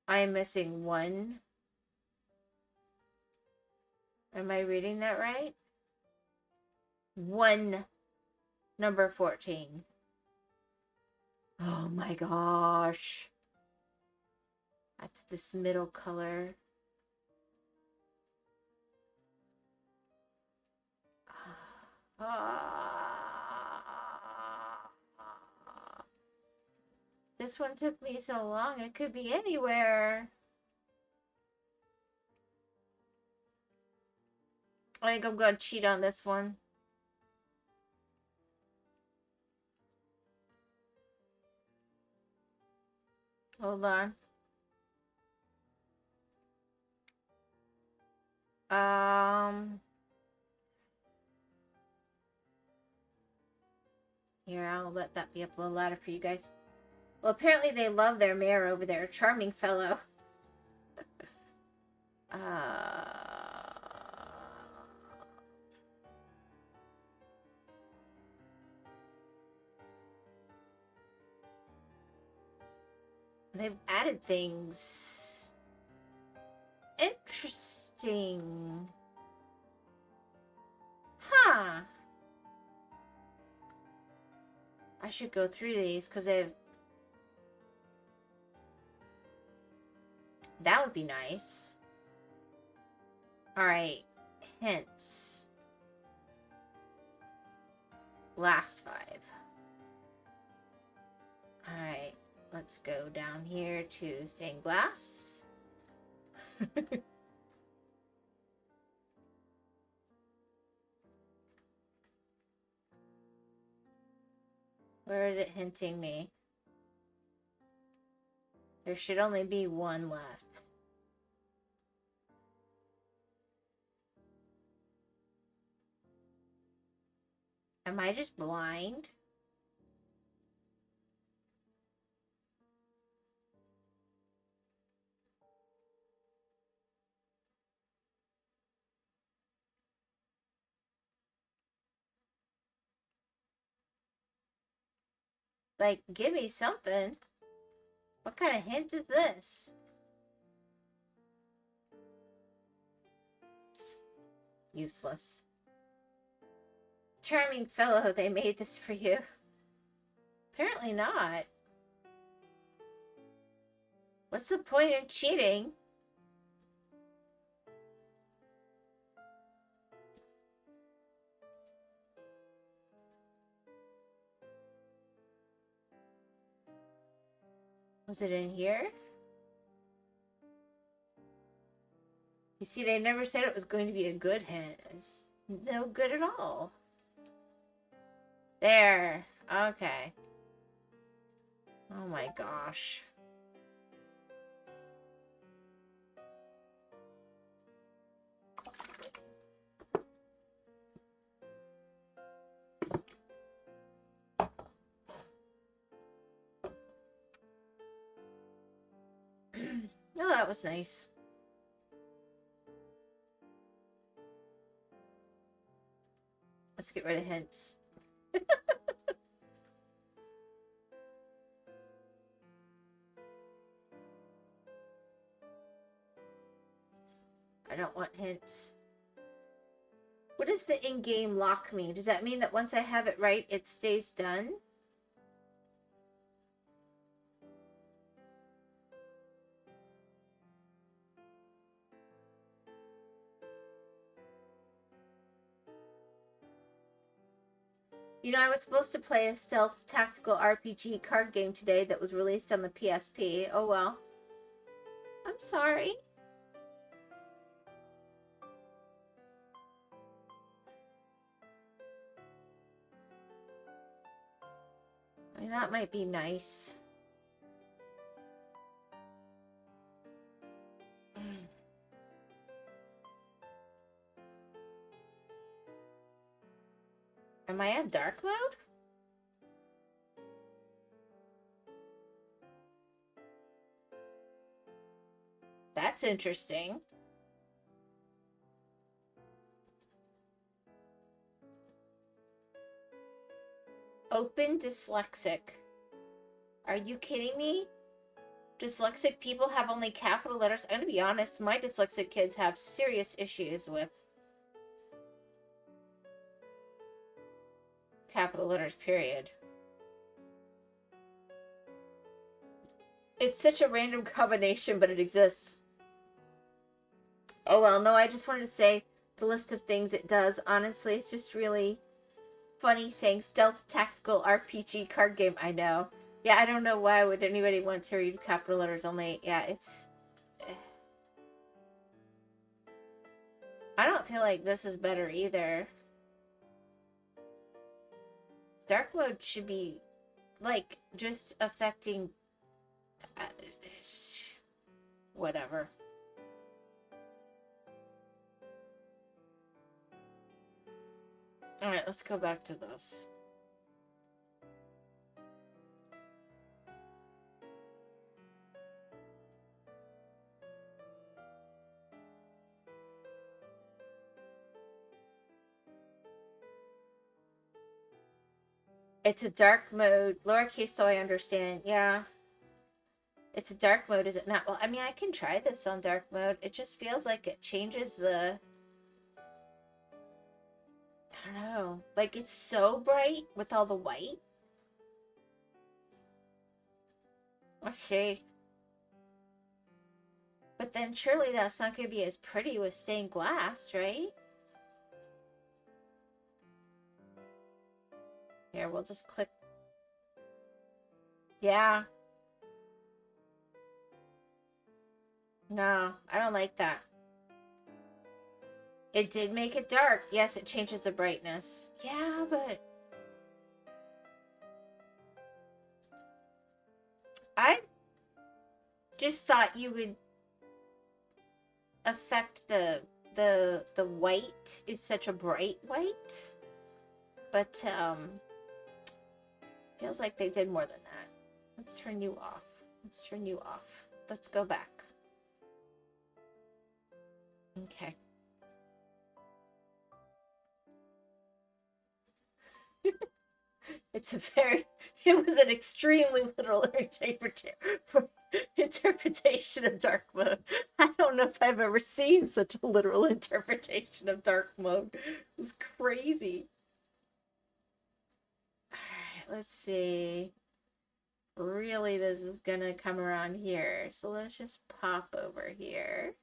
I am missing one. Am I reading that right? One. Number 14. Oh my gosh. That's this middle color. This one took me so long, it could be anywhere. I think I'm going to cheat on this one. Hold on. Here, I'll let that be up a little louder for you guys. Well, apparently they love their mayor over there. Charming fellow. They've added things. Interesting. Huh. I should go through these because they've... That would be nice. Alright. Hints. Last 5. Alright. Let's go down here to stained glass. Where is it hinting me? There should only be one left. Am I just blind? Like, give me something. What kind of hint is this? Useless. Charming fellow, they made this for you. Apparently not. What's the point in cheating? Was it in here? You see, they never said it was going to be a good hint. It's no good at all. There. Okay. Oh my gosh. No, that was nice. Let's get rid of hints. I don't want hints. What does the in-game lock mean? Does that mean that once I have it right, it stays done? You know, I was supposed to play a stealth tactical RPG card game today that was released on the PSP. Oh well. I'm sorry. I mean, that might be nice. Am I in dark mode? That's interesting. Open dyslexic. Are you kidding me? Dyslexic people have only capital letters. I'm gonna be honest, my dyslexic kids have serious issues with capital letters, period. It's such a random combination, but it exists. Oh well, no, I just wanted to say the list of things it does. Honestly, it's just really funny saying stealth tactical RPG card game. I know. Yeah, I don't know why would anybody want to read capital letters only. Yeah, it's... I don't feel like this is better either. Dark mode should be, like, just affecting... whatever. Alright, let's go back to those. It's a dark mode. Lowercase, so I understand. Yeah. It's a dark mode, is it not? Well, I mean, I can try this on dark mode. It just feels like it changes the... I don't know. Like, it's so bright with all the white. Let's see. But then surely that's not going to be as pretty with stained glass, right? Here, we'll just click. Yeah. No, I don't like that. It did make it dark. Yes, it changes the brightness. Yeah, but... I just thought you would affect the white is such a bright white. But, feels like they did more than that. Let's turn you off. Let's turn you off. Let's go back. Okay. It was an extremely literal interpretation of dark mode. I don't know if I've ever seen such a literal interpretation of dark mode. It was crazy. Alright, let's see. Really, this is gonna come around here. So let's just pop over here.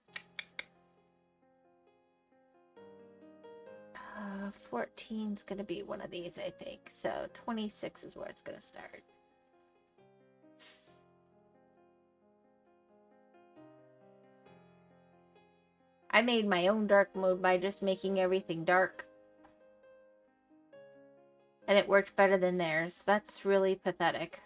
14's gonna be one of these, I think. So 26 is where it's gonna start. I made my own dark mode by just making everything dark. And it worked better than theirs. That's really pathetic.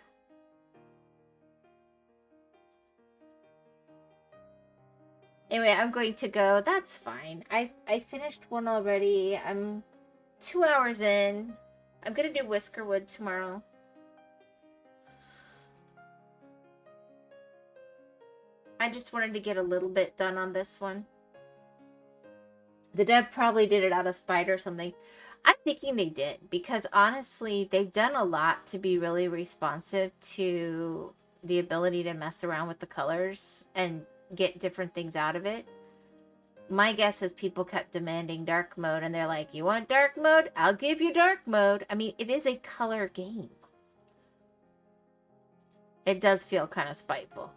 Anyway, I'm going to go. That's fine. I finished one already. I'm 2 hours in. I'm gonna do Whiskerwood tomorrow. I just wanted to get a little bit done on this one. The dev probably did it out of spite or something. I'm thinking they did, because honestly, they've done a lot to be really responsive to the ability to mess around with the colors and get different things out of it. My guess is people kept demanding dark mode, and they're like, you want dark mode? I'll give you dark mode. I mean, it is a color game. It does feel kind of spiteful.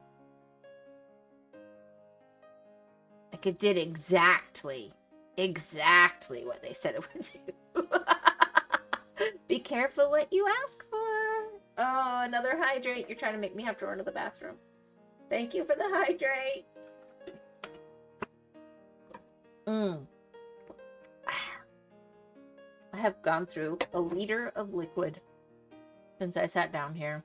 Like, it did exactly what they said it would do. careful what you ask for. Oh, another hydrate. You're trying to make me have to run to the bathroom. Thank you for the hydrate. I have gone through a liter of liquid since I sat down here.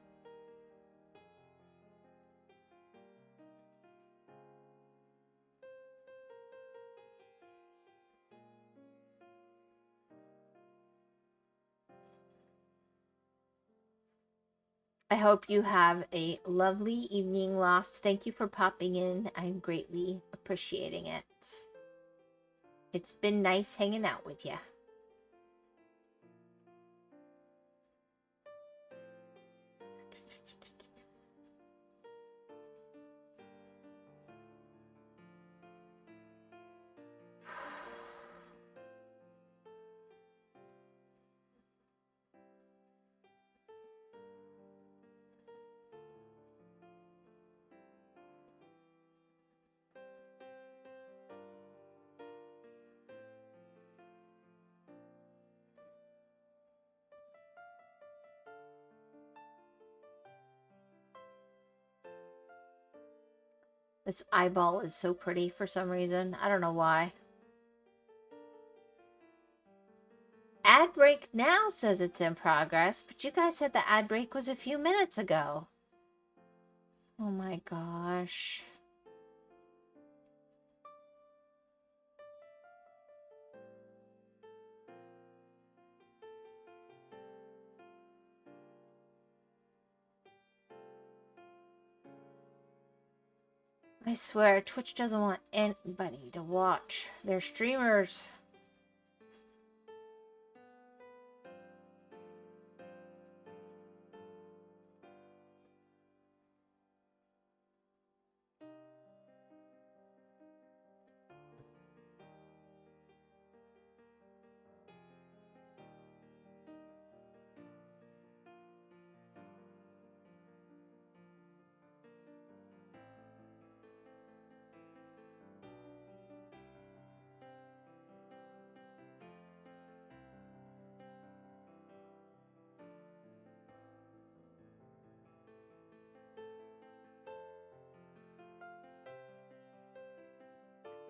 I hope you have a lovely evening, Lost. Thank you for popping in. I'm greatly appreciating it. It's been nice hanging out with you. This eyeball is so pretty for some reason. I don't know why. Ad break now says it's in progress, but you guys said the ad break was a few minutes ago. Oh my gosh. I swear, Twitch doesn't want anybody to watch their streamers.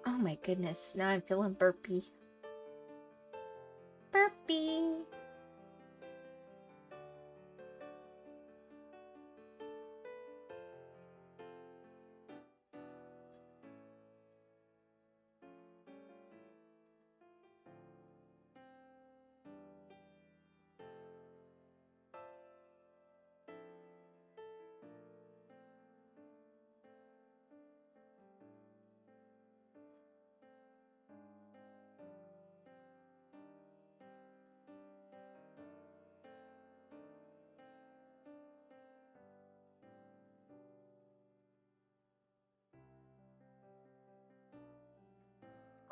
Oh my goodness, now I'm feeling burpy. Burpy.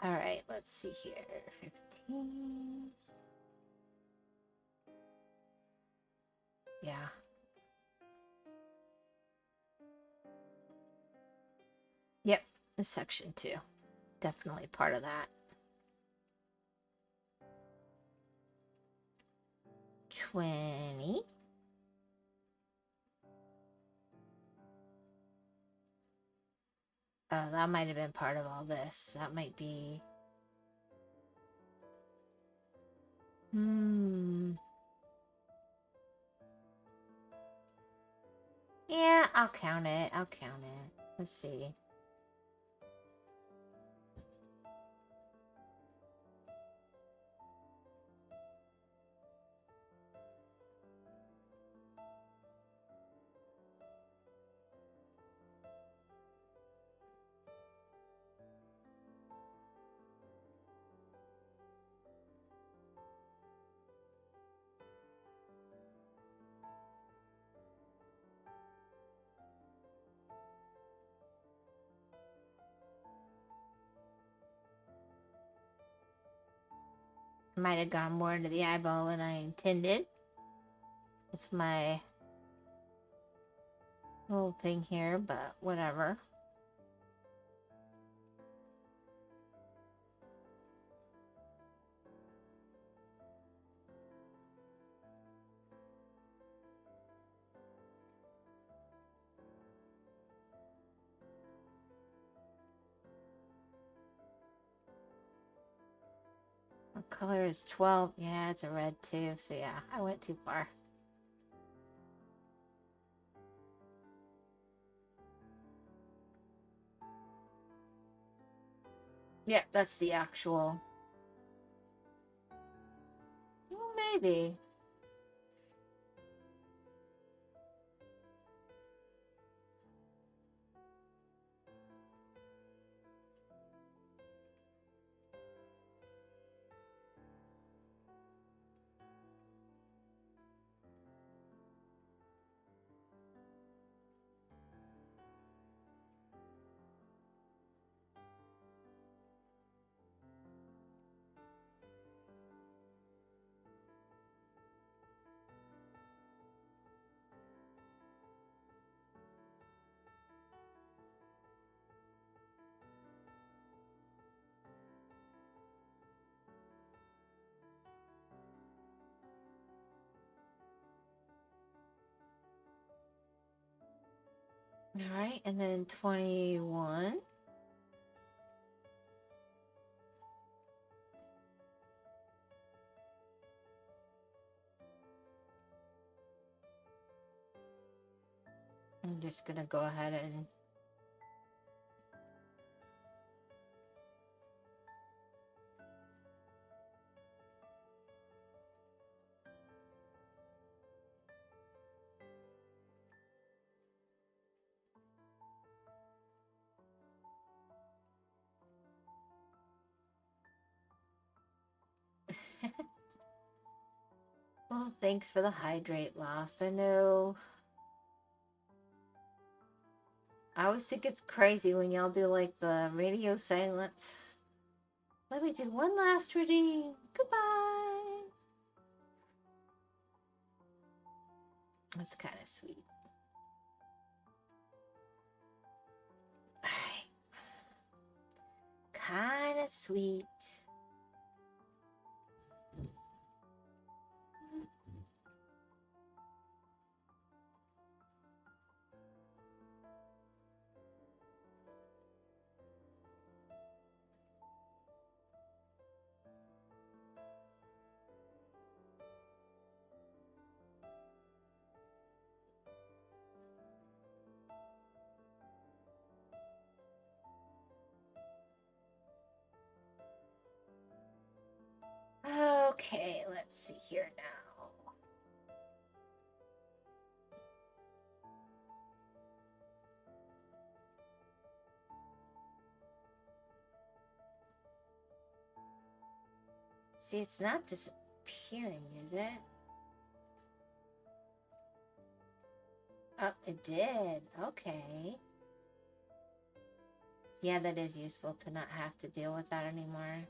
All right, let's see here. 15. Yeah. Yep, this section 2. Definitely part of that. 20. Oh, that might have been part of all this. That might be... Yeah, I'll count it. I'll count it. Let's see. Might have gone more into the eyeball than I intended. With my little thing here, but whatever. color is 12. Yeah, it's a red too. So yeah, I went too far. Yeah, that's the actual. Well, maybe. All right, and then 21. I'm just gonna go ahead and well, thanks for the hydrate, Lost. I know. I always think it's crazy when y'all do like the radio silence. Let me do one last reading. Goodbye. That's kind of sweet. Alright. Kind of sweet. Okay, let's see here now. See, it's not disappearing, is it? Oh, it did. Okay. Yeah, that is useful to not have to deal with that anymore.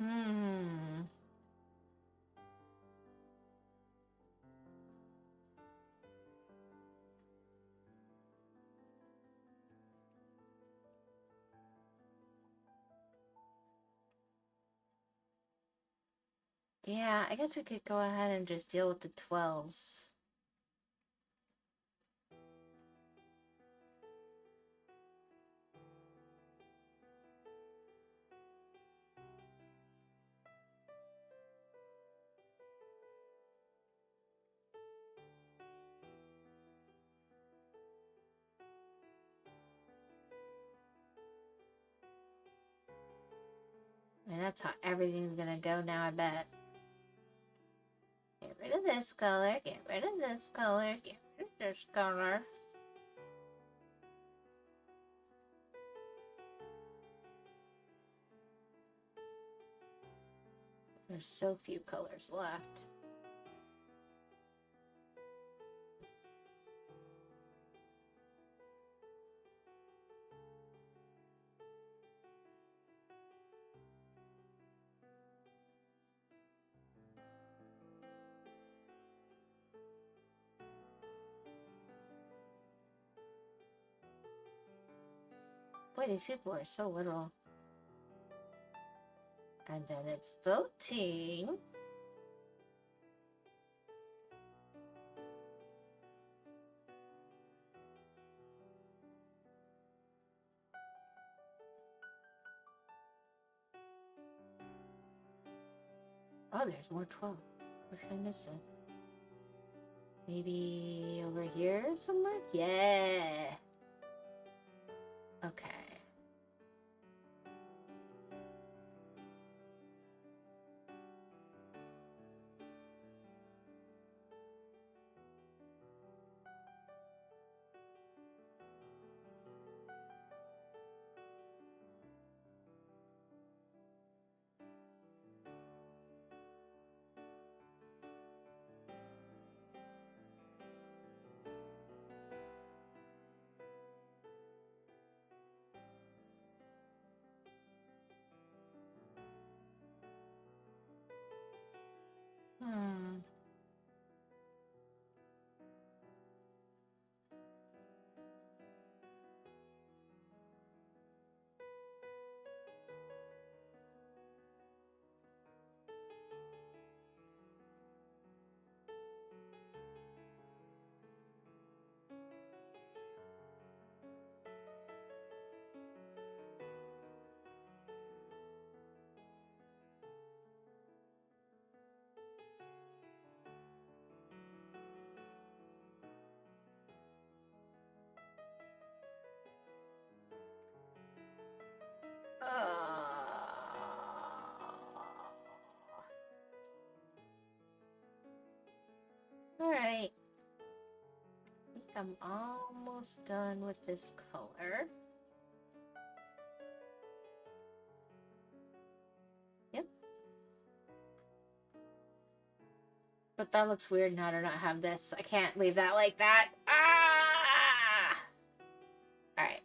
Hmm. Yeah, I guess we could go ahead and just deal with the 12s. And that's how everything's gonna go now, I bet. Get rid of this color, get rid of this color, get rid of this color. There's so few colors left. Boy, these people are so little. And then it's 13. Oh, there's more 12. What did I miss it? Maybe over here somewhere? Yeah. Okay. Hmm. Alright. I think I'm almost done with this color. Yep. But that looks weird now to not have this. I can't leave that like that. Ah! Alright.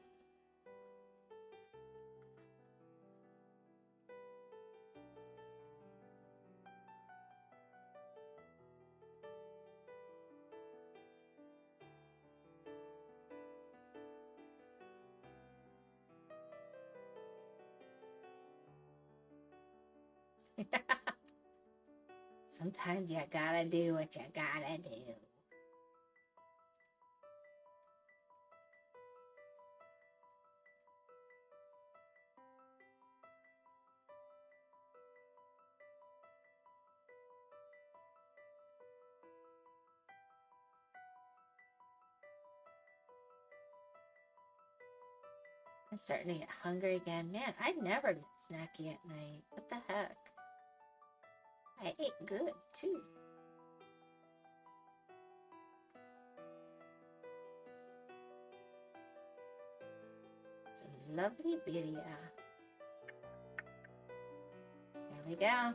Sometimes you gotta do what you gotta do. I'm starting to get hungry again. Man, I never get snacky at night. What the heck? I ate good, too. It's a lovely birria. There we go.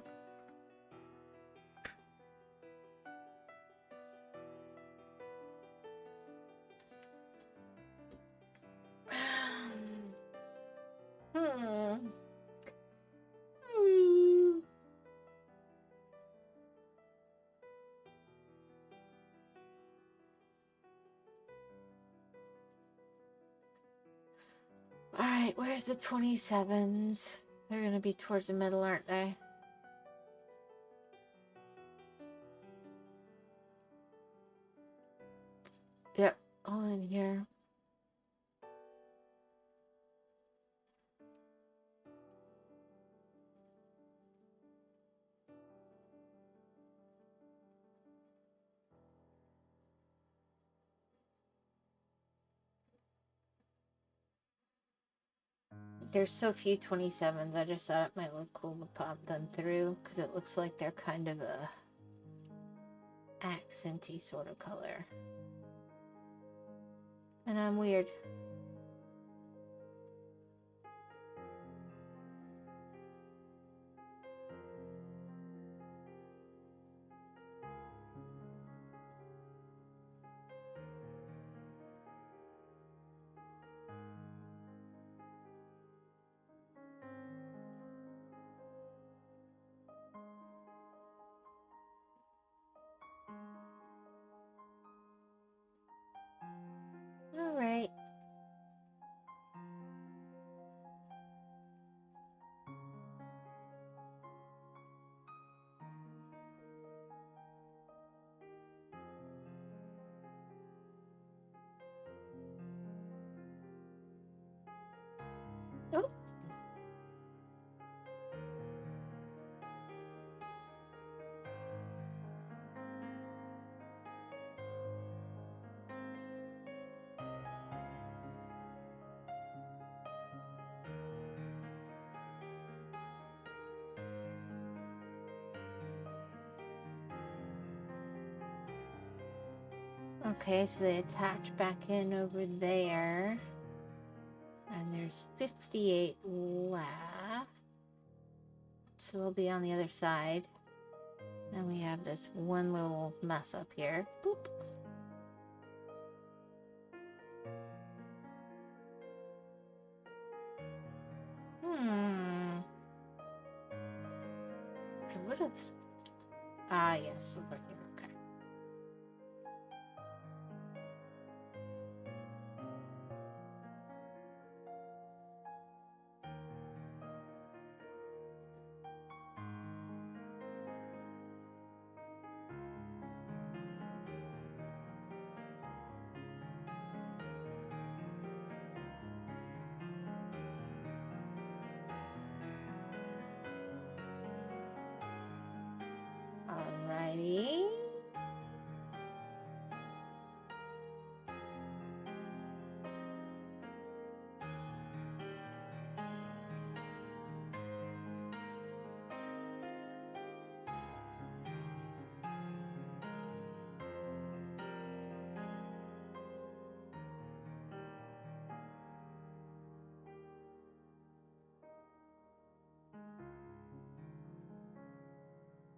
Alright, where's the 27s? They're gonna be towards the middle, aren't they? Yep, all in here. There's so few 27s, I just thought it might look cool to pop them through, because it looks like they're kind of a accenty sort of color. And I'm weird. Alright. Okay, so they attach back in over there. And there's 58 left. So they'll be on the other side. And we have this one little mess up here. Boop. I would have... Ah, yes, over here. Okay. Alrighty.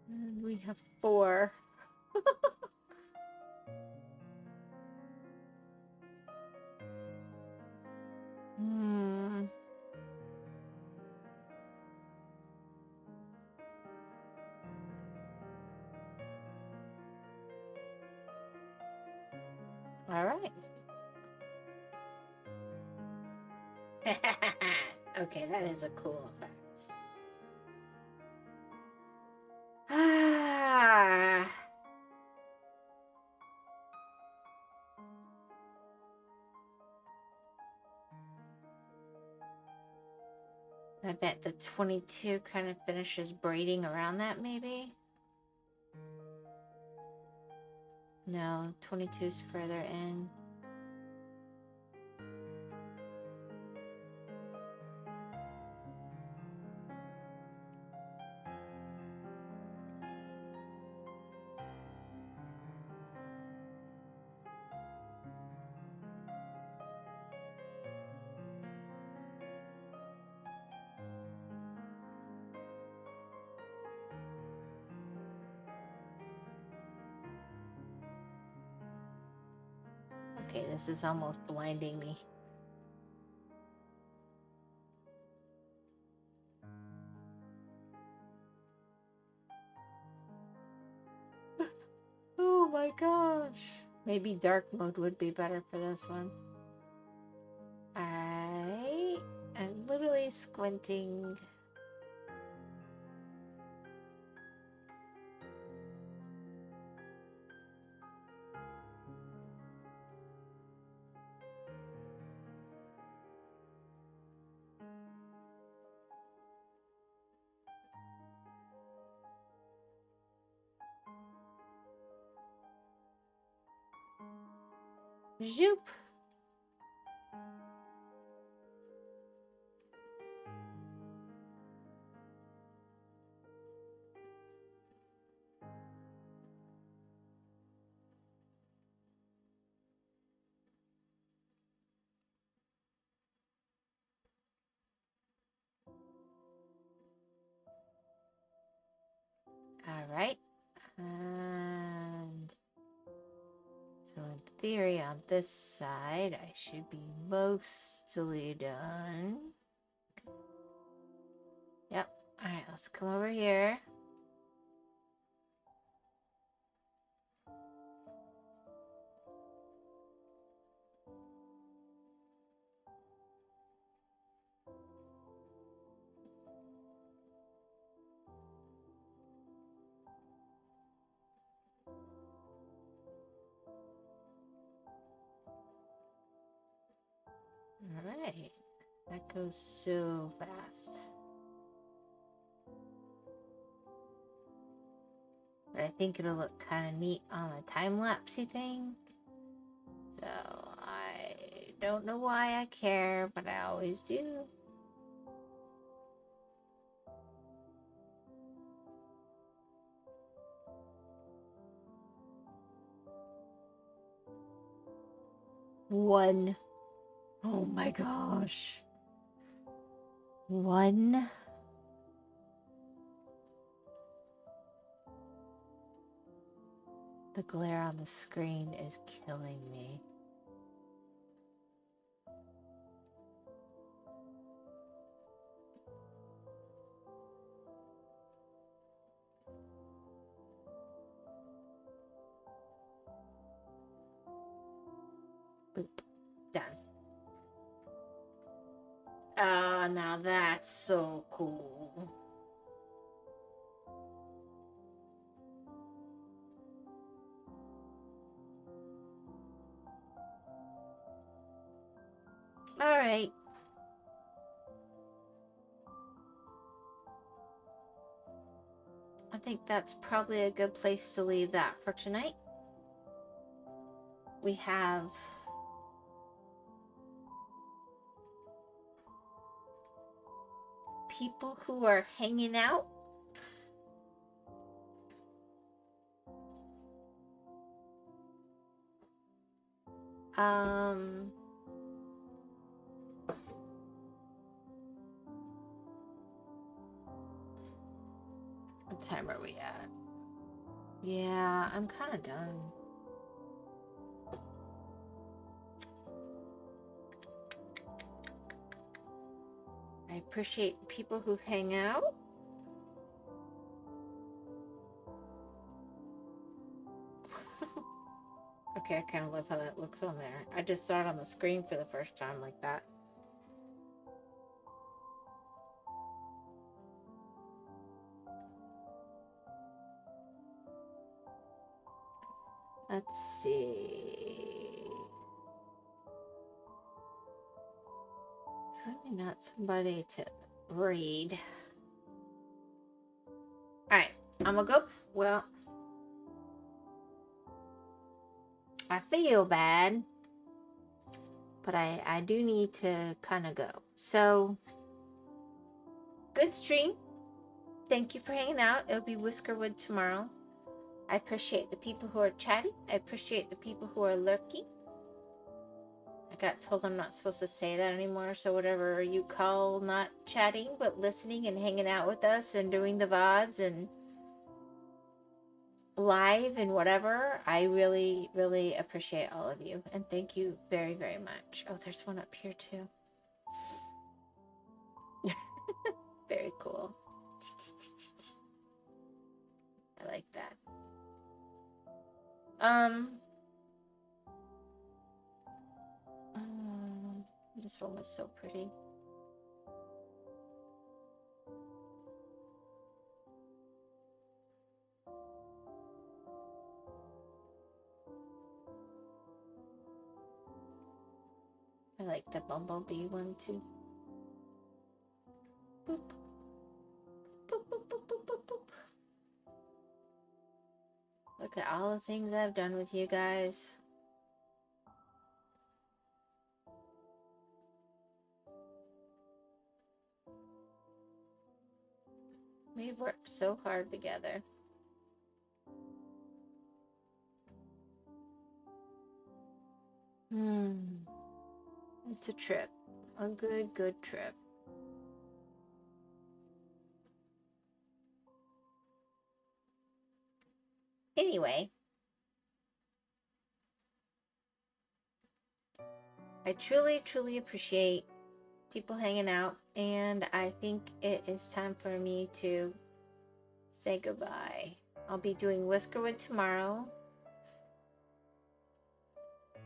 And we have 4. All right. Okay, that is a cool effect. Ah. I bet the 22 kind of finishes braiding around that, maybe? No, 22's further in. Okay, this is almost blinding me. Oh my gosh. Maybe dark mode would be better for this one. Alright. I'm literally squinting. Zoop. Alright. And so in theory on this side, I should be mostly done. Yep. Alright, let's come over here. Alright. That goes so fast. But I think it'll look kind of neat on a time-lapsey thing. So, I don't know why I care, but I always do. 1. Oh my gosh. 1. The glare on the screen is killing me. Boop. Done. Oh, now that's so cool. All right. I think that's probably a good place to leave that for tonight. We have people who are hanging out. What time are we at? Yeah, I'm kind of done. I appreciate people who hang out. Okay, I kind of love how that looks on there. I just saw it on the screen for the first time like that. Let's see. Probably not somebody to read. Alright, I'm gonna go. Well, I feel bad, but I do need to kind of go. So, good stream. Thank you for hanging out. It'll be Whiskerwood tomorrow. I appreciate the people who are chatting. I appreciate the people who are lurking. I got told I'm not supposed to say that anymore, so whatever you call not chatting, but listening and hanging out with us and doing the VODs and live and whatever, I really, really appreciate all of you. And thank you very, very much. Oh, there's one up here too. Very cool. I like that. This one was so pretty. I like the bumblebee one too. Boop. Boop, boop, boop, boop, boop, boop. Look at all the things I've done with you guys. We've worked so hard together. It's a trip. A good, good trip. Anyway, I truly, truly appreciate people hanging out, and I think it is time for me to say goodbye. I'll be doing Whiskerwood tomorrow.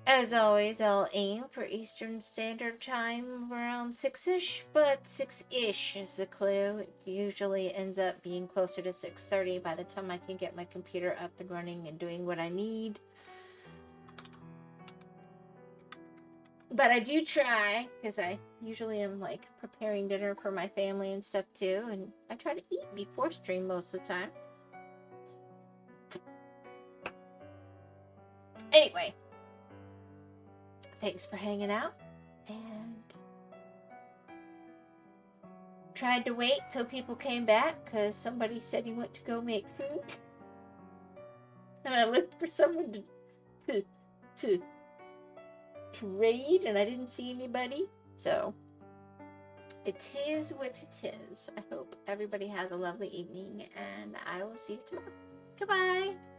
As always, I'll aim for Eastern Standard Time around 6-ish, but 6-ish is the clue. It usually ends up being closer to 6:30 by the time I can get my computer up and running and doing what I need. But I do try, because I usually am like preparing dinner for my family and stuff too, and I try to eat before stream most of the time. Anyway, thanks for hanging out, and tried to wait till people came back because somebody said he went to go make food, and I looked for someone to parade and I didn't see anybody. So it is what it is. I hope everybody has a lovely evening, and I will see you tomorrow. Goodbye.